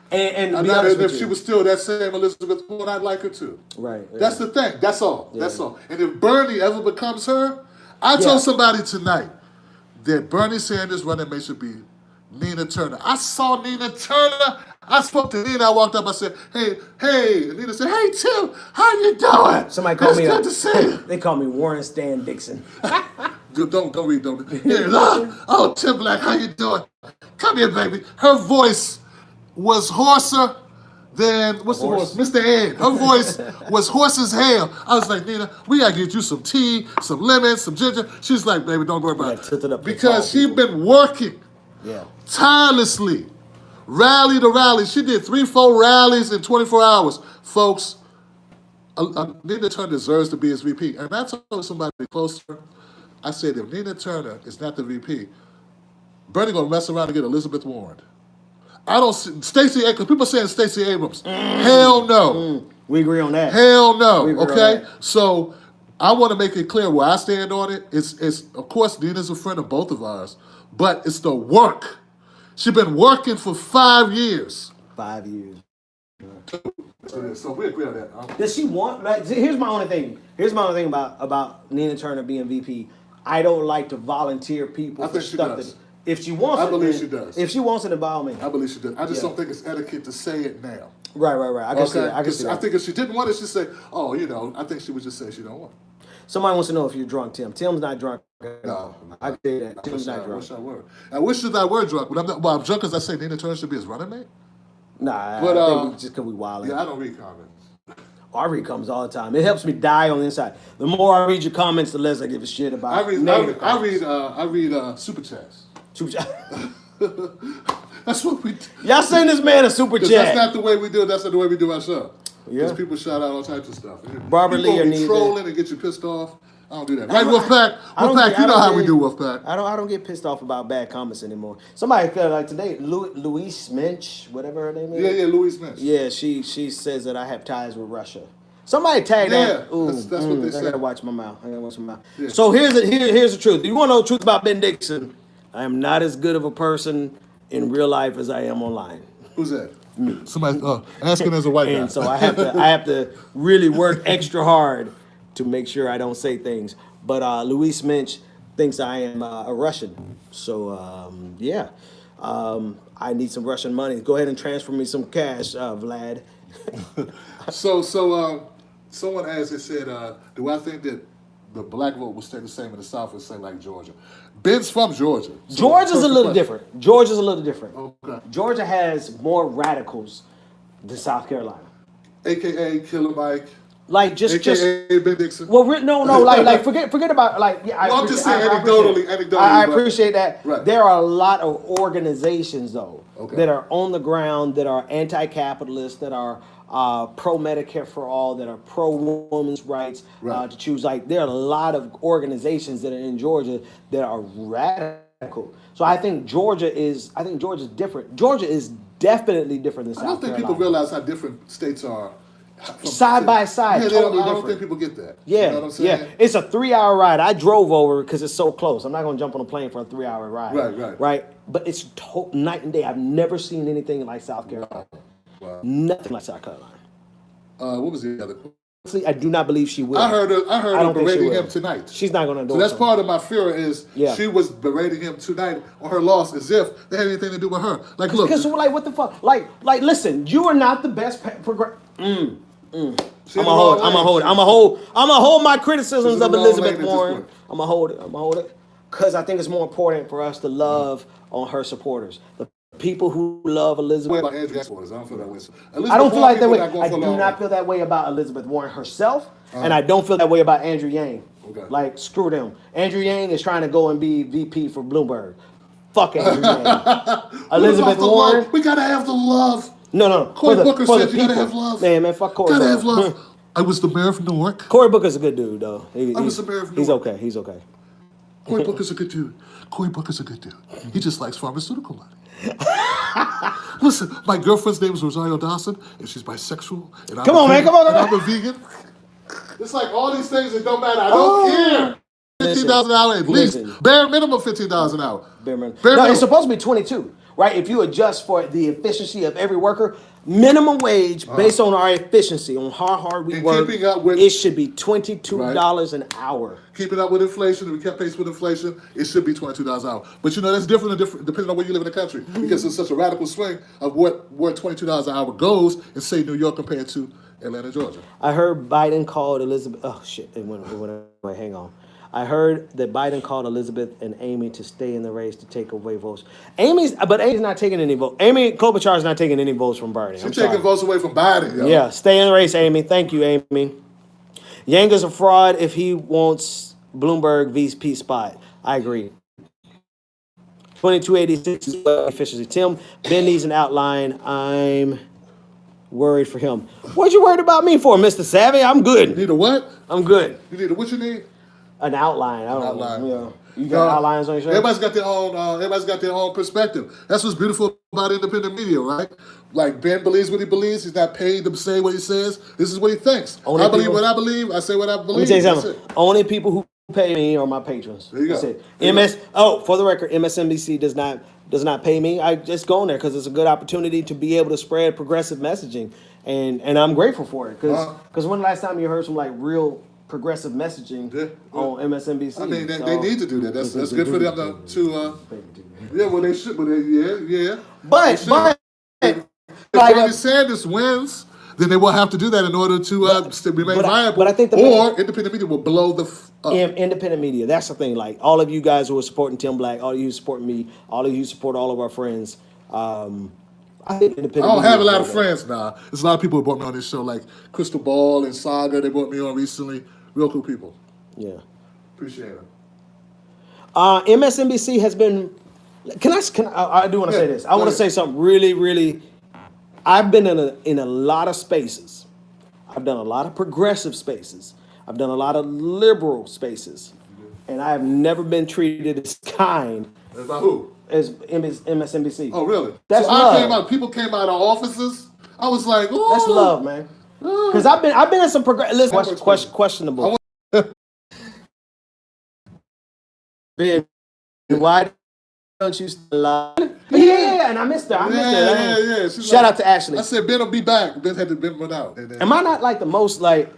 Speaker 1: And to be honest with
Speaker 2: if
Speaker 1: you,
Speaker 2: she was still that same Elizabeth Warren, I'd like her too.
Speaker 1: right.
Speaker 2: That's the thing. That's all.
Speaker 1: Yeah.
Speaker 2: That's all. And if Bernie ever becomes her, I told somebody tonight that Bernie Sanders running mate should be Nina Turner. I saw Nina Turner. I spoke to Nina. I walked up. I said, hey. And Nina said, hey, Tim, how you doing?
Speaker 1: Somebody called me.
Speaker 2: Good to see you.
Speaker 1: They call me Warren Stan Dixon.
Speaker 2: Don't read. Here, oh, Tim Black, how you doing? Come here, baby. Her voice was hoarser than, what's the horse? Mr. Ed. Her voice was hoarse as hell. I was like, Nina, we gotta get you some tea, some lemon, some ginger. She's like, baby, don't worry about it. Because she's been working tirelessly, rally to rally. She did 3-4 rallies in 24 hours. Folks, Nina Turner deserves to be his VP. And I told somebody close to her, I said, if Nina Turner is not the VP, Bernie gonna mess around and get Elizabeth Warren. I don't see Stacey Abrams. People saying Stacey Abrams. Hell no.
Speaker 1: We agree on that.
Speaker 2: Hell no.
Speaker 1: We agree on
Speaker 2: Okay.
Speaker 1: that.
Speaker 2: So I want to make it clear where I stand on it. It's of course Nina's a friend of both of ours, but it's the work. She's been working for 5 years.
Speaker 1: 5 years.
Speaker 2: So we agree on that.
Speaker 1: Does she want? Like, here's my only thing. Here's my only thing about Nina Turner being VP. I don't like to volunteer people
Speaker 2: I
Speaker 1: for
Speaker 2: think she
Speaker 1: stuff
Speaker 2: does.
Speaker 1: that. If she wants it,
Speaker 2: I believe
Speaker 1: then-
Speaker 2: she does.
Speaker 1: If she wants it, then by all means.
Speaker 2: I believe she does. I just don't think it's etiquette to say it now.
Speaker 1: Right. I can see that. I can see
Speaker 2: I
Speaker 1: that.
Speaker 2: think if she didn't want it, she'd say, "Oh, I think she would just say she don't want it."
Speaker 1: Somebody wants to know if you're drunk, Tim. Tim's not drunk.
Speaker 2: No,
Speaker 1: I can say that.
Speaker 2: I
Speaker 1: Tim's
Speaker 2: wish
Speaker 1: not
Speaker 2: I
Speaker 1: drunk.
Speaker 2: wish I were. I wish that I were drunk, but I'm not. Well, I'm drunk because I say Nina Turner should be his running mate.
Speaker 1: Nah,
Speaker 2: But,
Speaker 1: I think just because we wildin'.
Speaker 2: Yeah, I don't read comments.
Speaker 1: I read comments all the time. It helps me die on the inside. The more I read your comments, the less I give a shit about.
Speaker 2: I read super chats.
Speaker 1: Super chat.
Speaker 2: That's what we do.
Speaker 1: Y'all send this man a super
Speaker 2: 'Cause
Speaker 1: chat.
Speaker 2: that's not the way we do it. That's not the way we do our show.
Speaker 1: Yeah.
Speaker 2: Because people shout out all types of stuff.
Speaker 1: Barbara
Speaker 2: people
Speaker 1: Lee or
Speaker 2: be
Speaker 1: neither.
Speaker 2: trolling and get you pissed off. I don't do that.
Speaker 1: I
Speaker 2: Right,
Speaker 1: don't-
Speaker 2: Wolfpack?
Speaker 1: I don't
Speaker 2: Wolfpack,
Speaker 1: get-
Speaker 2: you
Speaker 1: I
Speaker 2: know
Speaker 1: don't
Speaker 2: how we
Speaker 1: get-
Speaker 2: do, Wolfpack.
Speaker 1: I don't get pissed off about bad comments anymore. Somebody like today, Louise Minch, whatever her name is.
Speaker 2: Yeah, Louise Minch.
Speaker 1: Yeah, she says that I have ties with Russia. Somebody tagged
Speaker 2: Yeah,
Speaker 1: that. Ooh,
Speaker 2: that's what they
Speaker 1: I
Speaker 2: say.
Speaker 1: gotta watch my mouth.
Speaker 2: Yeah.
Speaker 1: So here's the truth. You want to know the truth about Ben Dixon? I am not as good of a person in real life as I am online.
Speaker 2: Who's that? Somebody asking as a white guy.
Speaker 1: And so I have to really work extra hard to make sure I don't say things. But Louise Minch thinks I am a Russian. So yeah, I need some Russian money. Go ahead and transfer me some cash, Vlad.
Speaker 2: So someone asked, they said, do I think that the black vote will stay the same in the South as, say, like Georgia? Ben's from Georgia. So
Speaker 1: Georgia's a
Speaker 2: perfect
Speaker 1: little
Speaker 2: question.
Speaker 1: different. Georgia's a little different.
Speaker 2: Okay.
Speaker 1: Georgia has more radicals than South Carolina.
Speaker 2: AKA Killer Mike.
Speaker 1: Like just
Speaker 2: AKA Ben Dixon.
Speaker 1: well, no, like forget about like yeah.
Speaker 2: Well, I'm just saying
Speaker 1: I appreciate
Speaker 2: anecdotally,
Speaker 1: it. I
Speaker 2: but-
Speaker 1: appreciate that.
Speaker 2: Right.
Speaker 1: There are a lot of organizations though
Speaker 2: Okay.
Speaker 1: that are on the ground that are anti-capitalist, that are pro Medicare for all, that are pro women's rights
Speaker 2: Right.
Speaker 1: to choose. Like there are a lot of organizations that are in Georgia that are radical. So I think Georgia is different. Georgia is definitely different than South
Speaker 2: I don't think
Speaker 1: Carolina.
Speaker 2: people realize how different states are.
Speaker 1: Side by side,
Speaker 2: Yeah,
Speaker 1: totally
Speaker 2: I don't
Speaker 1: different.
Speaker 2: think people get that.
Speaker 1: Yeah,
Speaker 2: You know what I'm saying?
Speaker 1: yeah. It's a 3-hour ride. I drove over because it's so close. I'm not going to jump on a plane for a 3-hour ride.
Speaker 2: Right.
Speaker 1: But it's night and day. I've never seen anything like South Carolina.
Speaker 2: Wow.
Speaker 1: Nothing like South Carolina.
Speaker 2: What was the other question?
Speaker 1: Honestly, I do not believe she will.
Speaker 2: I heard her
Speaker 1: don't think she
Speaker 2: berating
Speaker 1: will.
Speaker 2: him tonight.
Speaker 1: She's not going to do
Speaker 2: So that's part of my fear is
Speaker 1: Yeah.
Speaker 2: she was berating him tonight on her loss as if they had anything to do with her. Like, look,
Speaker 1: Because like, what the fuck? Like, listen. You are not the best
Speaker 2: she
Speaker 1: I'm
Speaker 2: in the wrong
Speaker 1: gonna
Speaker 2: lane.
Speaker 1: hold my criticisms
Speaker 2: She's in
Speaker 1: of
Speaker 2: the wrong
Speaker 1: Elizabeth
Speaker 2: lane at this
Speaker 1: Warren.
Speaker 2: point.
Speaker 1: I'm gonna hold it. because I think it's more important for us to love on her supporters. The people who love
Speaker 2: Way
Speaker 1: Elizabeth.
Speaker 2: about Andrew supporters. I don't feel that way.
Speaker 1: I don't feel like that way. I
Speaker 2: I
Speaker 1: do not feel that way about Elizabeth Warren herself, and I don't feel that way about Andrew Yang.
Speaker 2: Okay.
Speaker 1: Like, screw them. Andrew Yang is trying to go and be VP for Bloomberg. Fuck Andrew Yang. Elizabeth Warren.
Speaker 2: We gotta have the love.
Speaker 1: No.
Speaker 2: Cory Booker
Speaker 1: for
Speaker 2: said
Speaker 1: the
Speaker 2: you gotta
Speaker 1: people.
Speaker 2: have love.
Speaker 1: Man, fuck Cory
Speaker 2: Gotta
Speaker 1: Booker.
Speaker 2: have love. I was the mayor of Newark.
Speaker 1: Cory Booker's a good dude, though.
Speaker 2: was the mayor of
Speaker 1: He's
Speaker 2: Newark.
Speaker 1: okay. He's okay.
Speaker 2: Cory Booker's a good dude. Cory Booker's a good dude. He just likes pharmaceutical money. Listen, my girlfriend's name is Rosario Dawson, and she's bisexual. And
Speaker 1: Come on, man, come on.
Speaker 2: And I'm a vegan. It's like all these things that don't matter. I don't care. $15 an hour at least.
Speaker 1: Listen.
Speaker 2: Bare minimum $15 an hour.
Speaker 1: Bare minimum.
Speaker 2: Bare
Speaker 1: No,
Speaker 2: minimum.
Speaker 1: it's supposed to be 22, right? If you adjust for the efficiency of every worker, minimum wage based on our efficiency, on how hard we
Speaker 2: And
Speaker 1: work,
Speaker 2: keeping up with-
Speaker 1: it should be $22 an hour.
Speaker 2: Keeping up with inflation, if we kept pace with inflation, it should be $22 an hour. But you know, that's different depending on where you live in the country. Because it's such a radical swing of where $22 an hour goes in, say, New York compared to Atlanta, Georgia.
Speaker 1: I heard Biden called Elizabeth. Oh shit! It went away. Hang on. I heard that Biden called Elizabeth and Amy to stay in the race to take away votes. Amy's not taking any votes. Amy Klobuchar is not taking any votes from Bernie.
Speaker 2: She's taking votes away from Biden, yo.
Speaker 1: Yeah, stay in the race, Amy. Thank you, Amy. Yang is a fraud if he wants Bloomberg VP spot. I agree. 2286 is efficiency. Tim, Ben needs an outline. I'm worried for him. What you worried about me for, Mr. Savvy? I'm
Speaker 2: You
Speaker 1: good.
Speaker 2: need a what?
Speaker 1: I'm good.
Speaker 2: You need a what you need?
Speaker 1: An outline. I don't
Speaker 2: Outline.
Speaker 1: know. You got outlines on your show?
Speaker 2: Everybody's got their own perspective. That's what's beautiful about independent media, right? Like Ben believes what he believes. He's not paid to say what he says. This is what he thinks.
Speaker 1: Only
Speaker 2: I believe
Speaker 1: people-
Speaker 2: what I believe. I say what I believe.
Speaker 1: Let me tell you
Speaker 2: That's
Speaker 1: something.
Speaker 2: it.
Speaker 1: Only people who pay me are my patrons.
Speaker 2: There you go.
Speaker 1: That's it.
Speaker 2: There you
Speaker 1: For the record, MSNBC does not pay me. I just go in there because it's a good opportunity to be able to spread progressive messaging, and I'm grateful for it. Because when the last time you heard some like real progressive messaging on MSNBC?
Speaker 2: I mean, they need to do that. That's good for them to yeah, well, they should. But yeah.
Speaker 1: But
Speaker 2: If Bernie Sanders wins, then they will have to do that in order to remain viable.
Speaker 1: but I think
Speaker 2: or independent media will blow the up.
Speaker 1: Independent media. That's the thing. Like all of you guys who are supporting Tim Black, all of you who support me, all of you who support all of our friends. I think independent.
Speaker 2: I don't
Speaker 1: media
Speaker 2: have a
Speaker 1: is
Speaker 2: lot of
Speaker 1: better.
Speaker 2: friends now. There's a lot of people who brought me on this show, like Crystal Ball and Saga. They brought me on recently. Real cool people.
Speaker 1: Yeah.
Speaker 2: Appreciate it.
Speaker 1: MSNBC has been. I do want to say this. I want to say something really, really. I've been in a lot of spaces. I've done a lot of progressive spaces. I've done a lot of liberal spaces, and I have never been treated as kind
Speaker 2: About who?
Speaker 1: as MSNBC.
Speaker 2: Oh, really?
Speaker 1: That's
Speaker 2: so
Speaker 1: love.
Speaker 2: people came out of offices. I was like, oh.
Speaker 1: That's love, man. Because I've been in some progressive. Questionable. Ben, why don't you still lie? Yeah, and I missed her.
Speaker 2: Yeah.
Speaker 1: Shout out to Ashley.
Speaker 2: I said Ben will be back. Ben had to Ben went out. And then,
Speaker 1: Am I not like the most like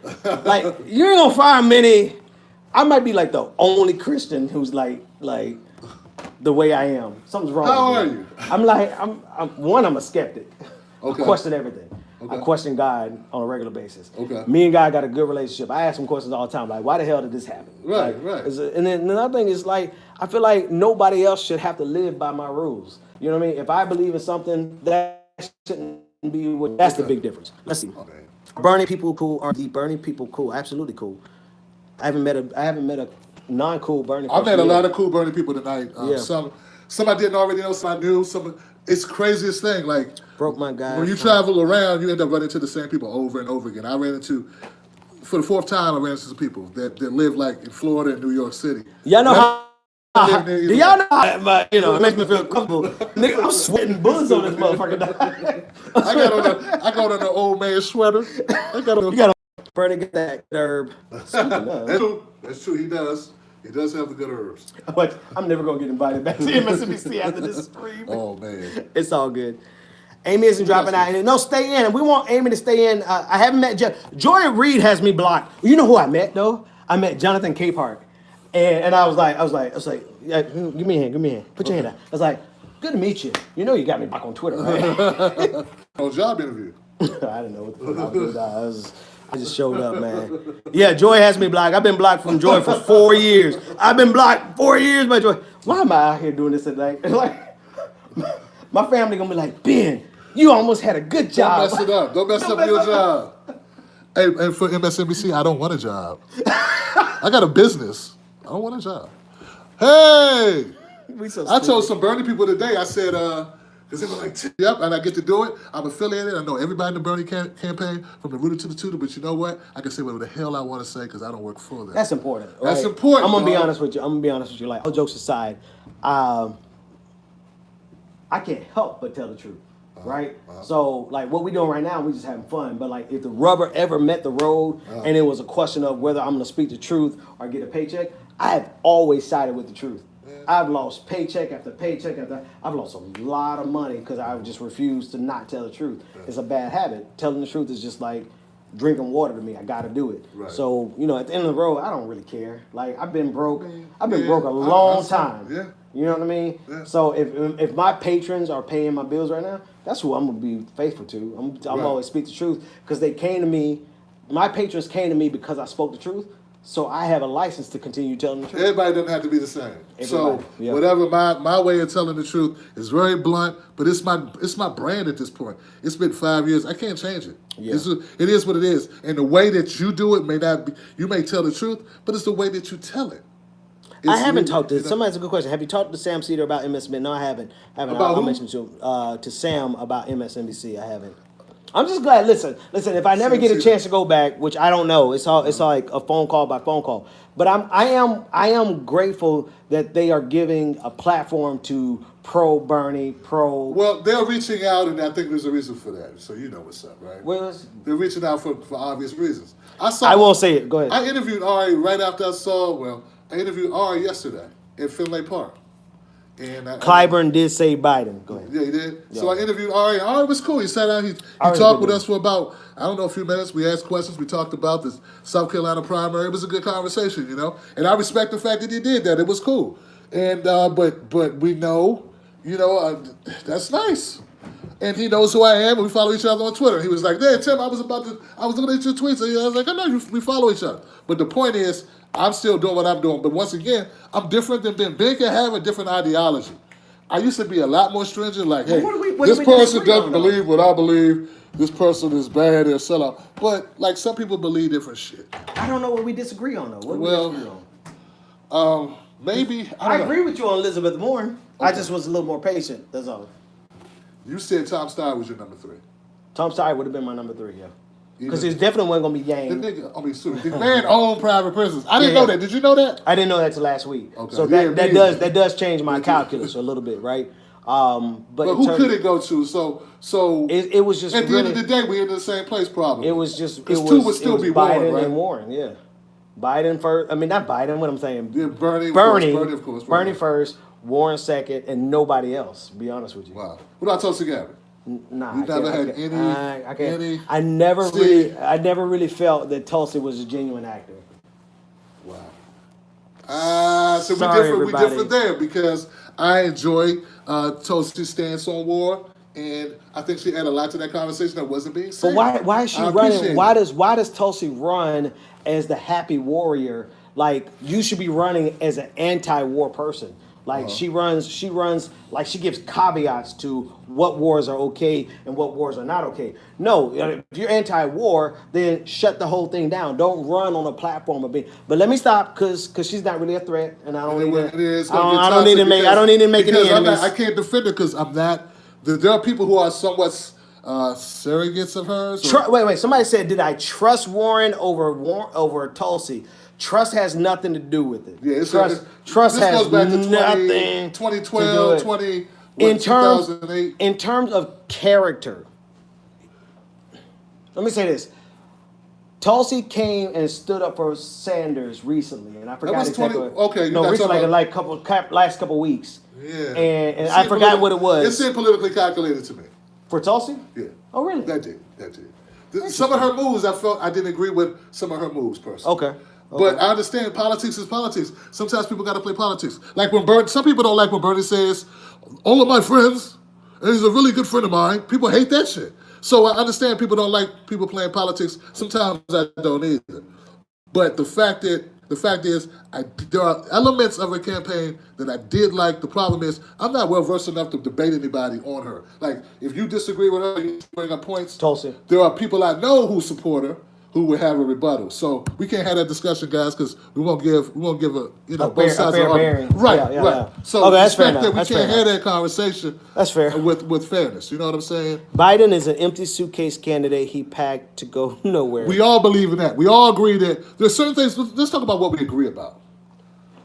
Speaker 1: you ain't gonna find many? I might be like the only Christian who's like the way I am. Something's wrong.
Speaker 2: How
Speaker 1: with
Speaker 2: are
Speaker 1: me.
Speaker 2: you?
Speaker 1: I'm a skeptic.
Speaker 2: Okay.
Speaker 1: I question everything.
Speaker 2: Okay.
Speaker 1: I question God on a regular basis.
Speaker 2: Okay.
Speaker 1: Me and God got a good relationship. I ask him questions all the time, like, why the hell did this happen?
Speaker 2: Right,
Speaker 1: Like,
Speaker 2: right.
Speaker 1: And then another thing is like, I feel like nobody else should have to live by my rules. You know what I mean? If I believe in something, that shouldn't be what. That's the big difference. Let's see.
Speaker 2: Okay.
Speaker 1: Bernie people cool. Are the Bernie people cool? Absolutely cool. I haven't met a non-cool Bernie.
Speaker 2: I met
Speaker 1: person
Speaker 2: a lot
Speaker 1: yet.
Speaker 2: of cool Bernie people tonight.
Speaker 1: Yeah.
Speaker 2: Some I didn't already know, some I knew. It's the craziest thing. Like
Speaker 1: Broke my guy.
Speaker 2: when you travel around, you end up running into the same people over and over again. I ran into, for the fourth time, I ran into some people that live like in Florida and New York City.
Speaker 1: Y'all know how.
Speaker 2: live near
Speaker 1: Do y'all know how? But, it makes me feel comfortable. Nigga, I'm sweating bullets on this motherfucker.
Speaker 2: I got on the old man sweater. I got on.
Speaker 1: You gotta Bernie get that herb. Speaking of,
Speaker 2: That's true. He does. He does have the good herbs.
Speaker 1: but I'm never gonna get invited back to MSNBC after this stream.
Speaker 2: Oh man.
Speaker 1: It's all good. Amy isn't dropping out. No, stay in. We want Amy to stay in. I haven't met Joy Reid has me blocked. You know who I met though? I met Jonathan Capehart, and I was like, yeah, give me a hand. Put your hand out. I was like, good to meet you. You know you got me blocked on Twitter, right?
Speaker 2: On job interview.
Speaker 1: I didn't know what the fuck I was doing. I just showed up, man. Yeah, Joy has me blocked. I've been blocked from Joy for 4 years. I've been blocked 4 years by Joy. Why am I out here doing this today? Like, my family gonna be like, Ben, you almost had a good job.
Speaker 2: Don't mess it up. Don't mess up your job. Hey, and for MSNBC, I don't want a job. I got a business. I don't want a job. Hey! I told some Bernie people today, I said, because they were like, yep, and I get to do it. I'm affiliated. I know everybody in the Bernie campaign from the rooter to the tutor, but you know what? I can say whatever the hell I want to say because I don't work for them.
Speaker 1: That's important. Right?
Speaker 2: That's important.
Speaker 1: I'm going to be honest with you. Like, all jokes aside, I can't help but tell the truth. Right? So, like, what we doing right now, we just having fun. But, like, if the rubber ever met the road and it was a question of whether I'm going to speak the truth or get a paycheck, I have always sided with the truth. I've lost paycheck after paycheck after. I've lost a lot of money because I just refused to not tell the truth. It's a bad habit. Telling the truth is just like drinking water to me. I got to do it.
Speaker 2: Right.
Speaker 1: So, you know, at the end of the road, I don't really care. Like, I've been broke. I've been broke a long time.
Speaker 2: Yeah.
Speaker 1: You know what I mean?
Speaker 2: Yeah.
Speaker 1: So if my patrons are paying my bills right now, that's who I'm gonna be faithful to. I'm always speak the truth because they came to me. My patrons came to me because I spoke the truth. So I have a license to continue telling the truth.
Speaker 2: Everybody doesn't have to be the same. So
Speaker 1: yeah.
Speaker 2: whatever my way of telling the truth is very blunt, but it's my brand at this point. It's been 5 years. I can't change it.
Speaker 1: Yeah.
Speaker 2: It is what it is. And the way that you do it may not be. You may tell the truth, but it's the way that you tell it.
Speaker 1: I haven't talked to. Somebody's a good question. Have you talked to Sam Cedar about MSNBC? No, I haven't. I'll mention to Sam about MSNBC. I haven't. I'm just glad. Listen. If I never get a chance to go back, which I don't know, it's all like a phone call by phone call. But I am grateful that they are giving a platform to pro Bernie, pro.
Speaker 2: Well, they're reaching out, and I think there's a reason for that. So you know what's up, right? They're reaching out for obvious reasons.
Speaker 1: I won't say it. Go ahead.
Speaker 2: I interviewed Ari right after I saw. Well, I interviewed Ari yesterday at Fenway Park. And
Speaker 1: Clyburn did say Biden. Go ahead.
Speaker 2: Yeah, he did.
Speaker 1: Yeah.
Speaker 2: So I interviewed Ari. Ari was cool. He sat down. He talked with us for about, I don't know, a few minutes. We asked questions. We talked about the South Carolina primary. It was a good conversation, you know. And I respect the fact that he did that. It was cool. And but we know, you know, that's nice. And he knows who I am. And we follow each other on Twitter. He was like, "Hey, Tim, I was looking at your tweets." And I was like, "I know we follow each other." But the point is, I'm still doing what I'm doing. But once again, I'm different than Ben. Ben can have a different ideology. I used to be a lot more stringent, like, hey, this person doesn't believe what I believe. This person is bad, they're a sellout. But, like, some people believe different shit.
Speaker 1: I don't know what we disagree on, though. What do we disagree on?
Speaker 2: Maybe.
Speaker 1: I agree with you on Elizabeth Warren. Okay. I just was a little more patient, that's all.
Speaker 2: You said Tom Steyer was your number 3.
Speaker 1: Tom Steyer would have been my number 3, yeah. Because he definitely wasn't going to be gang.
Speaker 2: The man owned private prisons. I didn't know that. Did you know that?
Speaker 1: I didn't know that till last week. Okay. So that does change my calculus a little bit, right? But
Speaker 2: who could it go to? So
Speaker 1: it was just
Speaker 2: at the end of the day, we're in the same place probably.
Speaker 1: It was just
Speaker 2: because two would still be
Speaker 1: Biden
Speaker 2: Warren, right?
Speaker 1: and Warren, yeah. Biden first. I mean, not Biden. What I'm saying.
Speaker 2: Yeah, Bernie, of course.
Speaker 1: Bernie first, Warren second, and nobody else. To be honest with you.
Speaker 2: Wow. What about Tulsi Gabbard?
Speaker 1: Nah,
Speaker 2: you never had any.
Speaker 1: I never really felt that Tulsi was a genuine actor.
Speaker 2: Wow. So we're different there because I enjoy Tulsi's stance on war, and I think she added a lot to that conversation that wasn't being said.
Speaker 1: But why is she running? Why does Tulsi run as the happy warrior? Like, you should be running as an anti-war person. Like, she runs like she gives caveats to what wars are okay and what wars are not okay. No, if you're anti-war, then shut the whole thing down. Don't run on a platform of being. But let me stop because she's not really a threat, and I don't need to make any enemies.
Speaker 2: I can't defend her because I'm not. There are people who are somewhat surrogates of hers.
Speaker 1: Wait. Somebody said, "Did I trust Warren over Tulsi?" Trust has nothing to do with it.
Speaker 2: Yeah,
Speaker 1: trust has
Speaker 2: goes back to
Speaker 1: nothing
Speaker 2: 2012, 2008.
Speaker 1: In terms of character, let me say this. Tulsi came and stood up for Sanders recently, and I forgot exactly. Recently, like last couple weeks.
Speaker 2: Yeah.
Speaker 1: And I forgot what it was.
Speaker 2: It seemed politically calculated to me.
Speaker 1: For Tulsi?
Speaker 2: Yeah.
Speaker 1: Oh, really?
Speaker 2: That did. Some of her moves, I felt I didn't agree with some of her moves personally.
Speaker 1: Okay.
Speaker 2: But I understand politics is politics. Sometimes people got to play politics. Like some people don't like when Bernie says, all of my friends, and he's a really good friend of mine. People hate that shit. So I understand people don't like people playing politics. Sometimes I don't either. But the fact is, there are elements of her campaign that I did like. The problem is, I'm not well versed enough to debate anybody on her. Like, if you disagree with her, you bring up points.
Speaker 1: Tulsi.
Speaker 2: There are people I know who support her who would have a rebuttal. So we can't have that discussion, guys, because we won't give a both sides of the argument. Right,
Speaker 1: Yeah.
Speaker 2: right. So
Speaker 1: okay, that's fair
Speaker 2: respect
Speaker 1: enough.
Speaker 2: that we can't have that conversation.
Speaker 1: That's fair.
Speaker 2: With fairness. You know what I'm saying?
Speaker 1: Biden is an empty suitcase candidate he packed to go nowhere.
Speaker 2: We all believe in that. We all agree that there's certain things. Let's talk about what we agree about.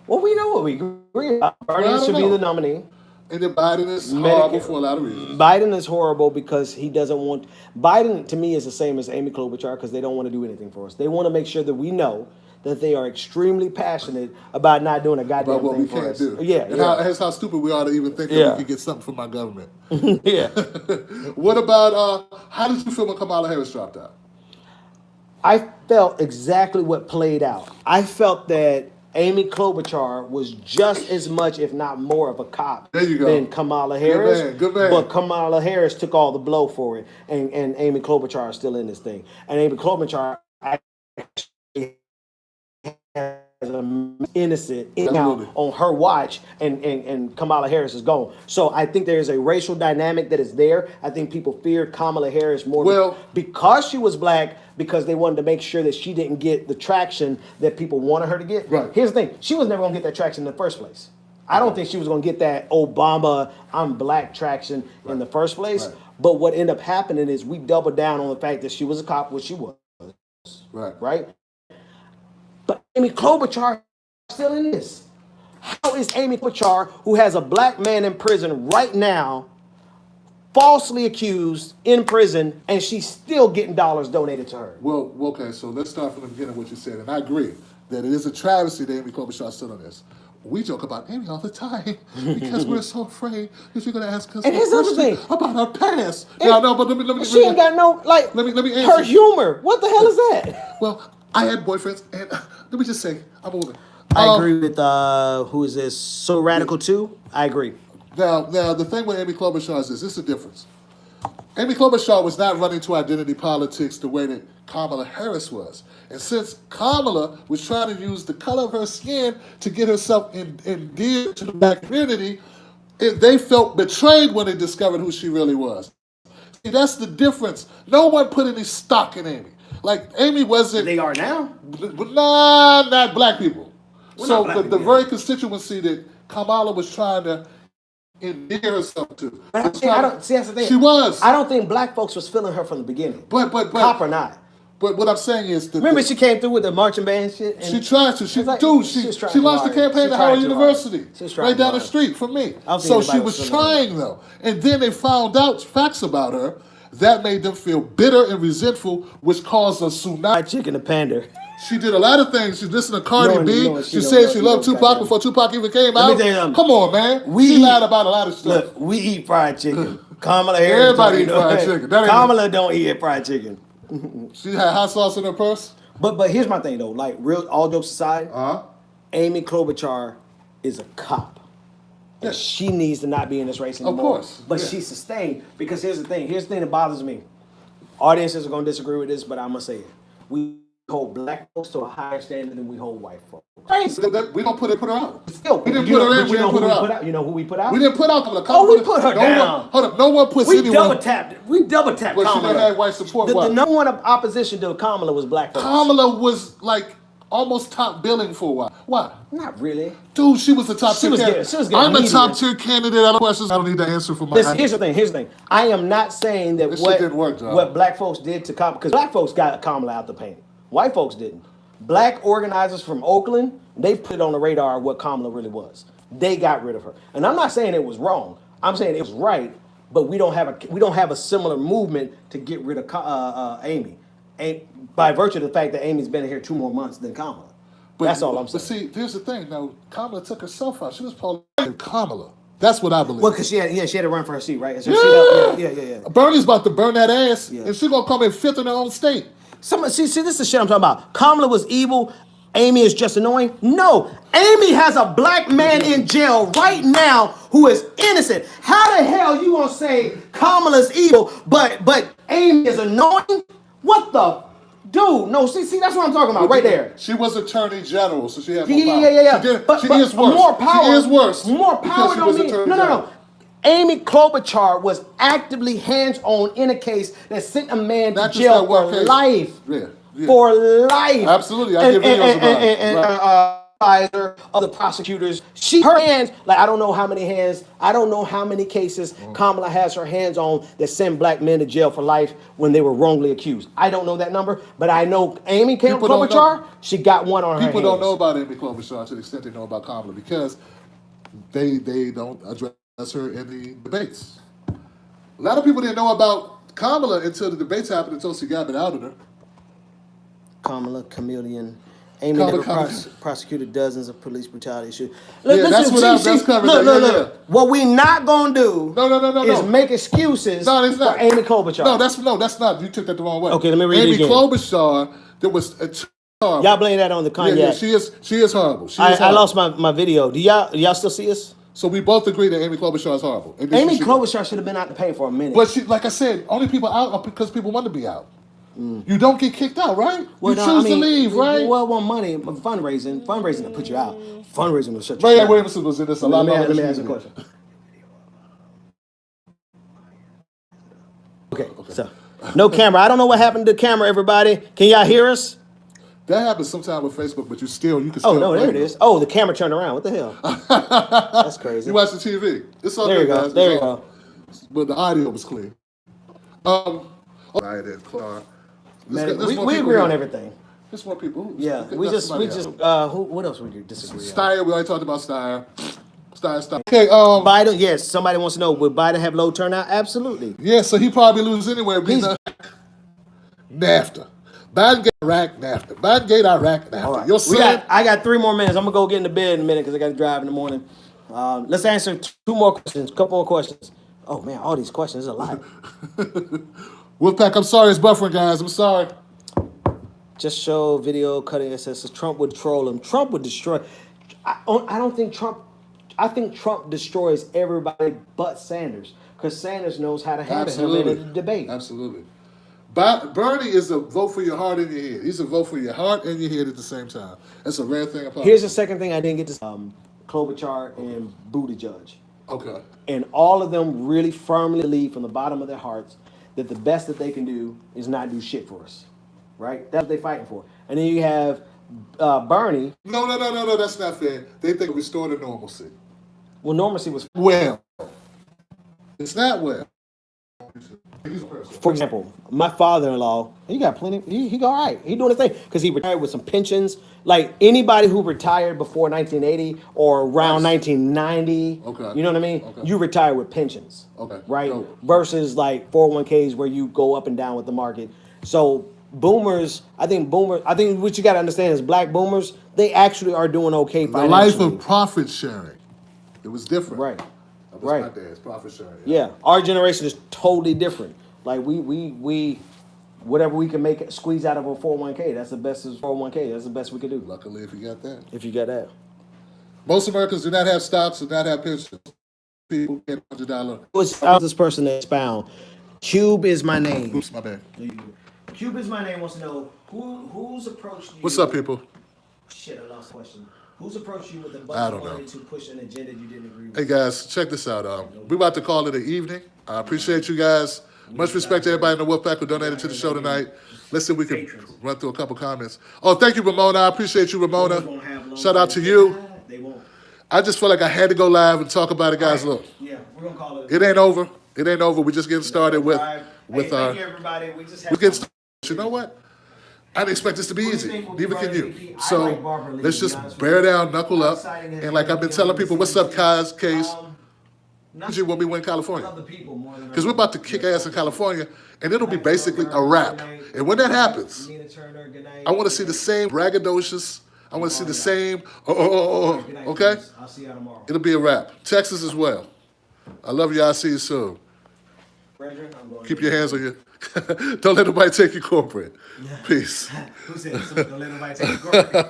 Speaker 1: Well, we know what we agree about. Bernie should be the nominee.
Speaker 2: And then Biden is horrible for a lot of reasons.
Speaker 1: Biden is horrible because he doesn't want... Biden, to me, is the same as Amy Klobuchar because they don't want to do anything for us. They want to make sure that we know that they are extremely passionate about not doing a goddamn
Speaker 2: about what
Speaker 1: thing
Speaker 2: we
Speaker 1: for
Speaker 2: can't
Speaker 1: us.
Speaker 2: do.
Speaker 1: Yeah,
Speaker 2: and that's how stupid we are to even think that we could get something from our government.
Speaker 1: Yeah.
Speaker 2: What about, how did you feel when Kamala Harris dropped out?
Speaker 1: I felt exactly what played out. I felt that Amy Klobuchar was just as much, if not more, of a cop than Kamala Harris.
Speaker 2: Good man.
Speaker 1: But Kamala Harris took all the blow for it, and Amy Klobuchar is still in this thing. And Amy Klobuchar actually has an innocent now on her watch, and Kamala Harris is gone. So I think there is a racial dynamic that is there. I think people fear Kamala Harris more because she was black, because they wanted to make sure that she didn't get the traction that people wanted her to get.
Speaker 2: Right.
Speaker 1: Here's the thing. She was never going to get that traction in the first place. I don't think she was going to get that Obama, I'm black traction in the first place. Right. But what ended up happening is we doubled down on the fact that she was a cop, which she was. Right? But Amy Klobuchar is still in this. How is Amy Klobuchar, who has a black man in prison right now, falsely accused in prison, and she's still getting dollars donated to her?
Speaker 2: Well, okay, so let's start from the beginning of what you said. And I agree that it is a travesty that Amy Klobuchar stood on this. We joke about Amy all the time because we're so afraid that you're going to ask us
Speaker 1: and here's the other thing
Speaker 2: about our past. No, but let me.
Speaker 1: She ain't got no, like,
Speaker 2: let me
Speaker 1: her humor. What the hell is that?
Speaker 2: Well, I had boyfriends, and let me just say, I'm a woman.
Speaker 1: I agree with, who is this, So Radical 2? I agree.
Speaker 2: Now, the thing with Amy Klobuchar is this is the difference. Amy Klobuchar was not running to identity politics the way that Kamala Harris was. And since Kamala was trying to use the color of her skin to get herself endeared to the black community, they felt betrayed when they discovered who she really was. See, that's the difference. No one put any stock in Amy. Like, Amy wasn't...
Speaker 1: They are now?
Speaker 2: Nah, not black people.
Speaker 1: Well,
Speaker 2: so
Speaker 1: black
Speaker 2: the very constituency that Kamala was trying to endear herself to.
Speaker 1: But I don't, see, that's the thing.
Speaker 2: She was.
Speaker 1: I don't think black folks was feeling her from the beginning.
Speaker 2: But
Speaker 1: cop or not.
Speaker 2: But what I'm saying is that
Speaker 1: remember she came through with the marching band shit. And
Speaker 2: she tried to. She launched the campaign at Howard University, right down the street from me. So she was trying though, and then they found out facts about her that made them feel bitter and resentful, which caused a tsunami.
Speaker 1: Chicken to pander.
Speaker 2: She did a lot of things. She listened to Cardi B. She said she loved Tupac before Tupac even came out. Come on, man. She lied about a lot of stuff.
Speaker 1: Look, we eat fried chicken. Kamala Harris.
Speaker 2: Everybody eat fried chicken.
Speaker 1: Kamala don't eat fried chicken.
Speaker 2: She had hot sauce in her purse.
Speaker 1: But here's my thing though. Like, real, all jokes aside, Amy Klobuchar is a cop. And she needs to not be in this race anymore.
Speaker 2: Of course.
Speaker 1: But she's sustained, because here's the thing. Here's the thing that bothers me. Audiences are going to disagree with this, but I'm going to say it. We hold black folks to a higher standard than we hold white folks.
Speaker 2: We don't put her out.
Speaker 1: Still,
Speaker 2: we didn't put her in. We didn't put her out.
Speaker 1: You know who we put out?
Speaker 2: We didn't put out Kamala.
Speaker 1: We put her down.
Speaker 2: Hold up. No one puts anyone.
Speaker 1: We double tapped
Speaker 2: well,
Speaker 1: Kamala.
Speaker 2: She had white support.
Speaker 1: The number one opposition to Kamala was black folks.
Speaker 2: Kamala was like almost top billing for a while. Why?
Speaker 1: Not really.
Speaker 2: Dude, she was a top tier candidate. I'm a top tier candidate. I have questions I don't need to answer for my.
Speaker 1: Listen, here's the thing. I am not saying that what black folks did to Kamala, because black folks got Kamala out the paint. White folks didn't. Black organizers from Oakland, they put on the radar what Kamala really was. They got rid of her. And I'm not saying it was wrong. I'm saying it was right, but we don't have a similar movement to get rid of Amy. By virtue of the fact that Amy's been here 2 more months than Kamala. That's all I'm saying.
Speaker 2: But see, here's the thing. Now, Kamala took herself out. She was probably Kamala. That's what I believe.
Speaker 1: Well, because she had to run for her seat, right?
Speaker 2: Yeah. Bernie's about to burn that ass, and she's going to come in 5th in her own state.
Speaker 1: See, this is the shit I'm talking about. Kamala was evil Amy is just annoying? No. Amy has a black man in jail right now who is innocent. How the hell you gonna say Kamala's evil, but Amy is annoying? What the dude? No, see, that's what I'm talking about right there.
Speaker 2: She was Attorney General, so she has no
Speaker 1: Yeah,
Speaker 2: power.
Speaker 1: yeah.
Speaker 2: She is worse.
Speaker 1: More power.
Speaker 2: She is worse.
Speaker 1: More
Speaker 2: because
Speaker 1: power
Speaker 2: she
Speaker 1: don't
Speaker 2: was
Speaker 1: mean
Speaker 2: Attorney
Speaker 1: no.
Speaker 2: General.
Speaker 1: Amy Klobuchar was actively hands-on in a case that sent a man to
Speaker 2: Not just
Speaker 1: jail
Speaker 2: that one
Speaker 1: for
Speaker 2: case.
Speaker 1: life.
Speaker 2: Yeah.
Speaker 1: For life.
Speaker 2: Absolutely. I get videos about it.
Speaker 1: And
Speaker 2: Right.
Speaker 1: advisor of the prosecutors. Her hands, like I don't know how many hands, I don't know how many cases Kamala has her hands on that send black men to jail for life when they were wrongly accused. I don't know that number, but I know Amy
Speaker 2: People don't
Speaker 1: Klobuchar,
Speaker 2: know.
Speaker 1: she got one on her hands.
Speaker 2: People don't know about Amy Klobuchar to the extent they know about Kamala because they don't address her in the debates. A lot of people didn't know about Kamala until the debates happened until she got it out of her.
Speaker 1: Kamala, chameleon. Amy
Speaker 2: Kamala,
Speaker 1: never
Speaker 2: Kamala.
Speaker 1: prosecuted dozens of police brutality issues.
Speaker 2: That's covered.
Speaker 1: Look. What we not gonna do is
Speaker 2: No.
Speaker 1: make excuses
Speaker 2: No, it's not.
Speaker 1: for Amy Klobuchar.
Speaker 2: That's not. You took that the wrong way.
Speaker 1: Okay, let me read it
Speaker 2: Amy
Speaker 1: again.
Speaker 2: Klobuchar, there was a horrible.
Speaker 1: Y'all blame that on the Kanye.
Speaker 2: Yeah, she is horrible.
Speaker 1: I lost my video. Do y'all still see us?
Speaker 2: So we both agree that Amy Klobuchar is horrible. And then
Speaker 1: Amy
Speaker 2: she-
Speaker 1: Klobuchar should have been out the paint for a minute.
Speaker 2: But she, like I said, only people out are because people want to be out. You don't get kicked out, right? You choose to leave, right?
Speaker 1: Well, money, fundraising will put you out. Fundraising will shut you
Speaker 2: Ray
Speaker 1: down.
Speaker 2: Williamson was in this a lot longer
Speaker 1: Let me
Speaker 2: than
Speaker 1: ask
Speaker 2: she
Speaker 1: you a
Speaker 2: did.
Speaker 1: question. Okay, so no camera. I don't know what happened to the camera, everybody. Can y'all hear us?
Speaker 2: That happens sometimes with Facebook, but you can still.
Speaker 1: Oh, no, there it is. Oh, the camera turned around. What the hell? That's crazy.
Speaker 2: You watch the TV. It's all
Speaker 1: There you
Speaker 2: good,
Speaker 1: go.
Speaker 2: guys.
Speaker 1: There you
Speaker 2: It's all-
Speaker 1: go.
Speaker 2: But the audio was clear. Right there, Clark.
Speaker 1: Man, we agree on everything.
Speaker 2: There's more people.
Speaker 1: Yeah, we
Speaker 2: That's
Speaker 1: just,
Speaker 2: somebody else.
Speaker 1: what else we could disagree on?
Speaker 2: Steyer, we already talked about Steyer. Steyer. Okay,
Speaker 1: Biden, yes, somebody wants to know, would Biden have low turnout? Absolutely.
Speaker 2: yeah, so he probably loses anyway.
Speaker 1: He's-
Speaker 2: NAFTA. Biden gate Iraq, NAFTA. Biden gate Iraq, NAFTA.
Speaker 1: All right.
Speaker 2: Your son,
Speaker 1: I got 3 more minutes. I'm going to go get into bed in a minute because I got to drive in the morning. Let's answer 2 more questions, a couple more questions. Oh, man, all these questions is a lot.
Speaker 2: Wolfpack, I'm sorry, it's buffering, guys. I'm sorry.
Speaker 1: Just show video cutting. It says Trump would troll him. Trump would destroy. I don't think Trump. I think Trump destroys everybody but Sanders because Sanders knows how to handle him in a debate.
Speaker 2: Absolutely. Bernie is a vote for your heart and your head. He's a vote for your heart and your head at the same time. That's a rare thing about
Speaker 1: Here's the second thing I didn't get to Klobuchar and Buttigieg.
Speaker 2: Okay.
Speaker 1: And all of them really firmly believe from the bottom of their hearts that the best that they can do is not do shit for us. Right? That's what they're fighting for. And then you have Bernie.
Speaker 2: No, that's not fair. They think restore to normalcy.
Speaker 1: Well, normalcy was,
Speaker 2: Well, it's not well.
Speaker 1: for example, my father-in-law, he got plenty, he all right. He doing his thing because he retired with some pensions. Like anybody who retired before 1980 or around 1990,
Speaker 2: Okay.
Speaker 1: you know what I mean?
Speaker 2: Okay.
Speaker 1: You retire with pensions.
Speaker 2: Okay.
Speaker 1: Right?
Speaker 2: Dope.
Speaker 1: Versus like 401ks where you go up and down with the market. So boomers, I think what you got to understand is black boomers, they actually are doing okay
Speaker 2: The
Speaker 1: financially.
Speaker 2: life of profit sharing. It was different.
Speaker 1: Right.
Speaker 2: That was
Speaker 1: Right.
Speaker 2: my dad's profit sharing.
Speaker 1: Yeah, our generation is totally different. Like we whatever we can make squeeze out of a 401k, that's the best as 401k. That's the best we could do.
Speaker 2: Luckily, if you got that.
Speaker 1: If you got that.
Speaker 2: Most Americans do not have stocks, do not have pensions. People get $100.
Speaker 1: What's this person that expound? Cube is my name.
Speaker 2: Oops, my bad.
Speaker 1: Cube is my name wants to know who's approached you.
Speaker 2: What's up, people?
Speaker 1: Shit, I lost the question. Who's approached you with a
Speaker 2: I
Speaker 1: bunch
Speaker 2: don't
Speaker 1: of
Speaker 2: know.
Speaker 1: money to push an agenda you didn't agree with?
Speaker 2: Hey guys, check this out. We're about to call it an evening. I appreciate you guys. Much respect to everybody in the Wolfpack who donated to the show tonight. Let's see if we can run through a couple comments. Oh, thank you, Ramona. I appreciate you, Ramona. Shout out to you.
Speaker 1: They won't.
Speaker 2: I just felt like I had to go live and talk about it, guys. Look,
Speaker 1: Yeah, we're gonna call it.
Speaker 2: it ain't over. It ain't over. We're just getting started with
Speaker 1: Hey,
Speaker 2: our.
Speaker 1: thank you, everybody. We just
Speaker 2: We're
Speaker 1: have
Speaker 2: getting started. You know what? I didn't expect this to be easy. Neither can you. So let's just bear down, knuckle up, and like I've been telling people, what's up, Kai's case? When we win California. Because we're about to kick ass in California, and it'll be basically a wrap. And when that happens, I want to see the same braggadocious. I want to see the same, okay?
Speaker 1: I'll see you tomorrow.
Speaker 2: It'll be a wrap. Texas as well. I love you. I'll see you soon. Keep your hands on your, don't let nobody take you corporate. Peace.
Speaker 1: Who said don't let nobody take your corporate?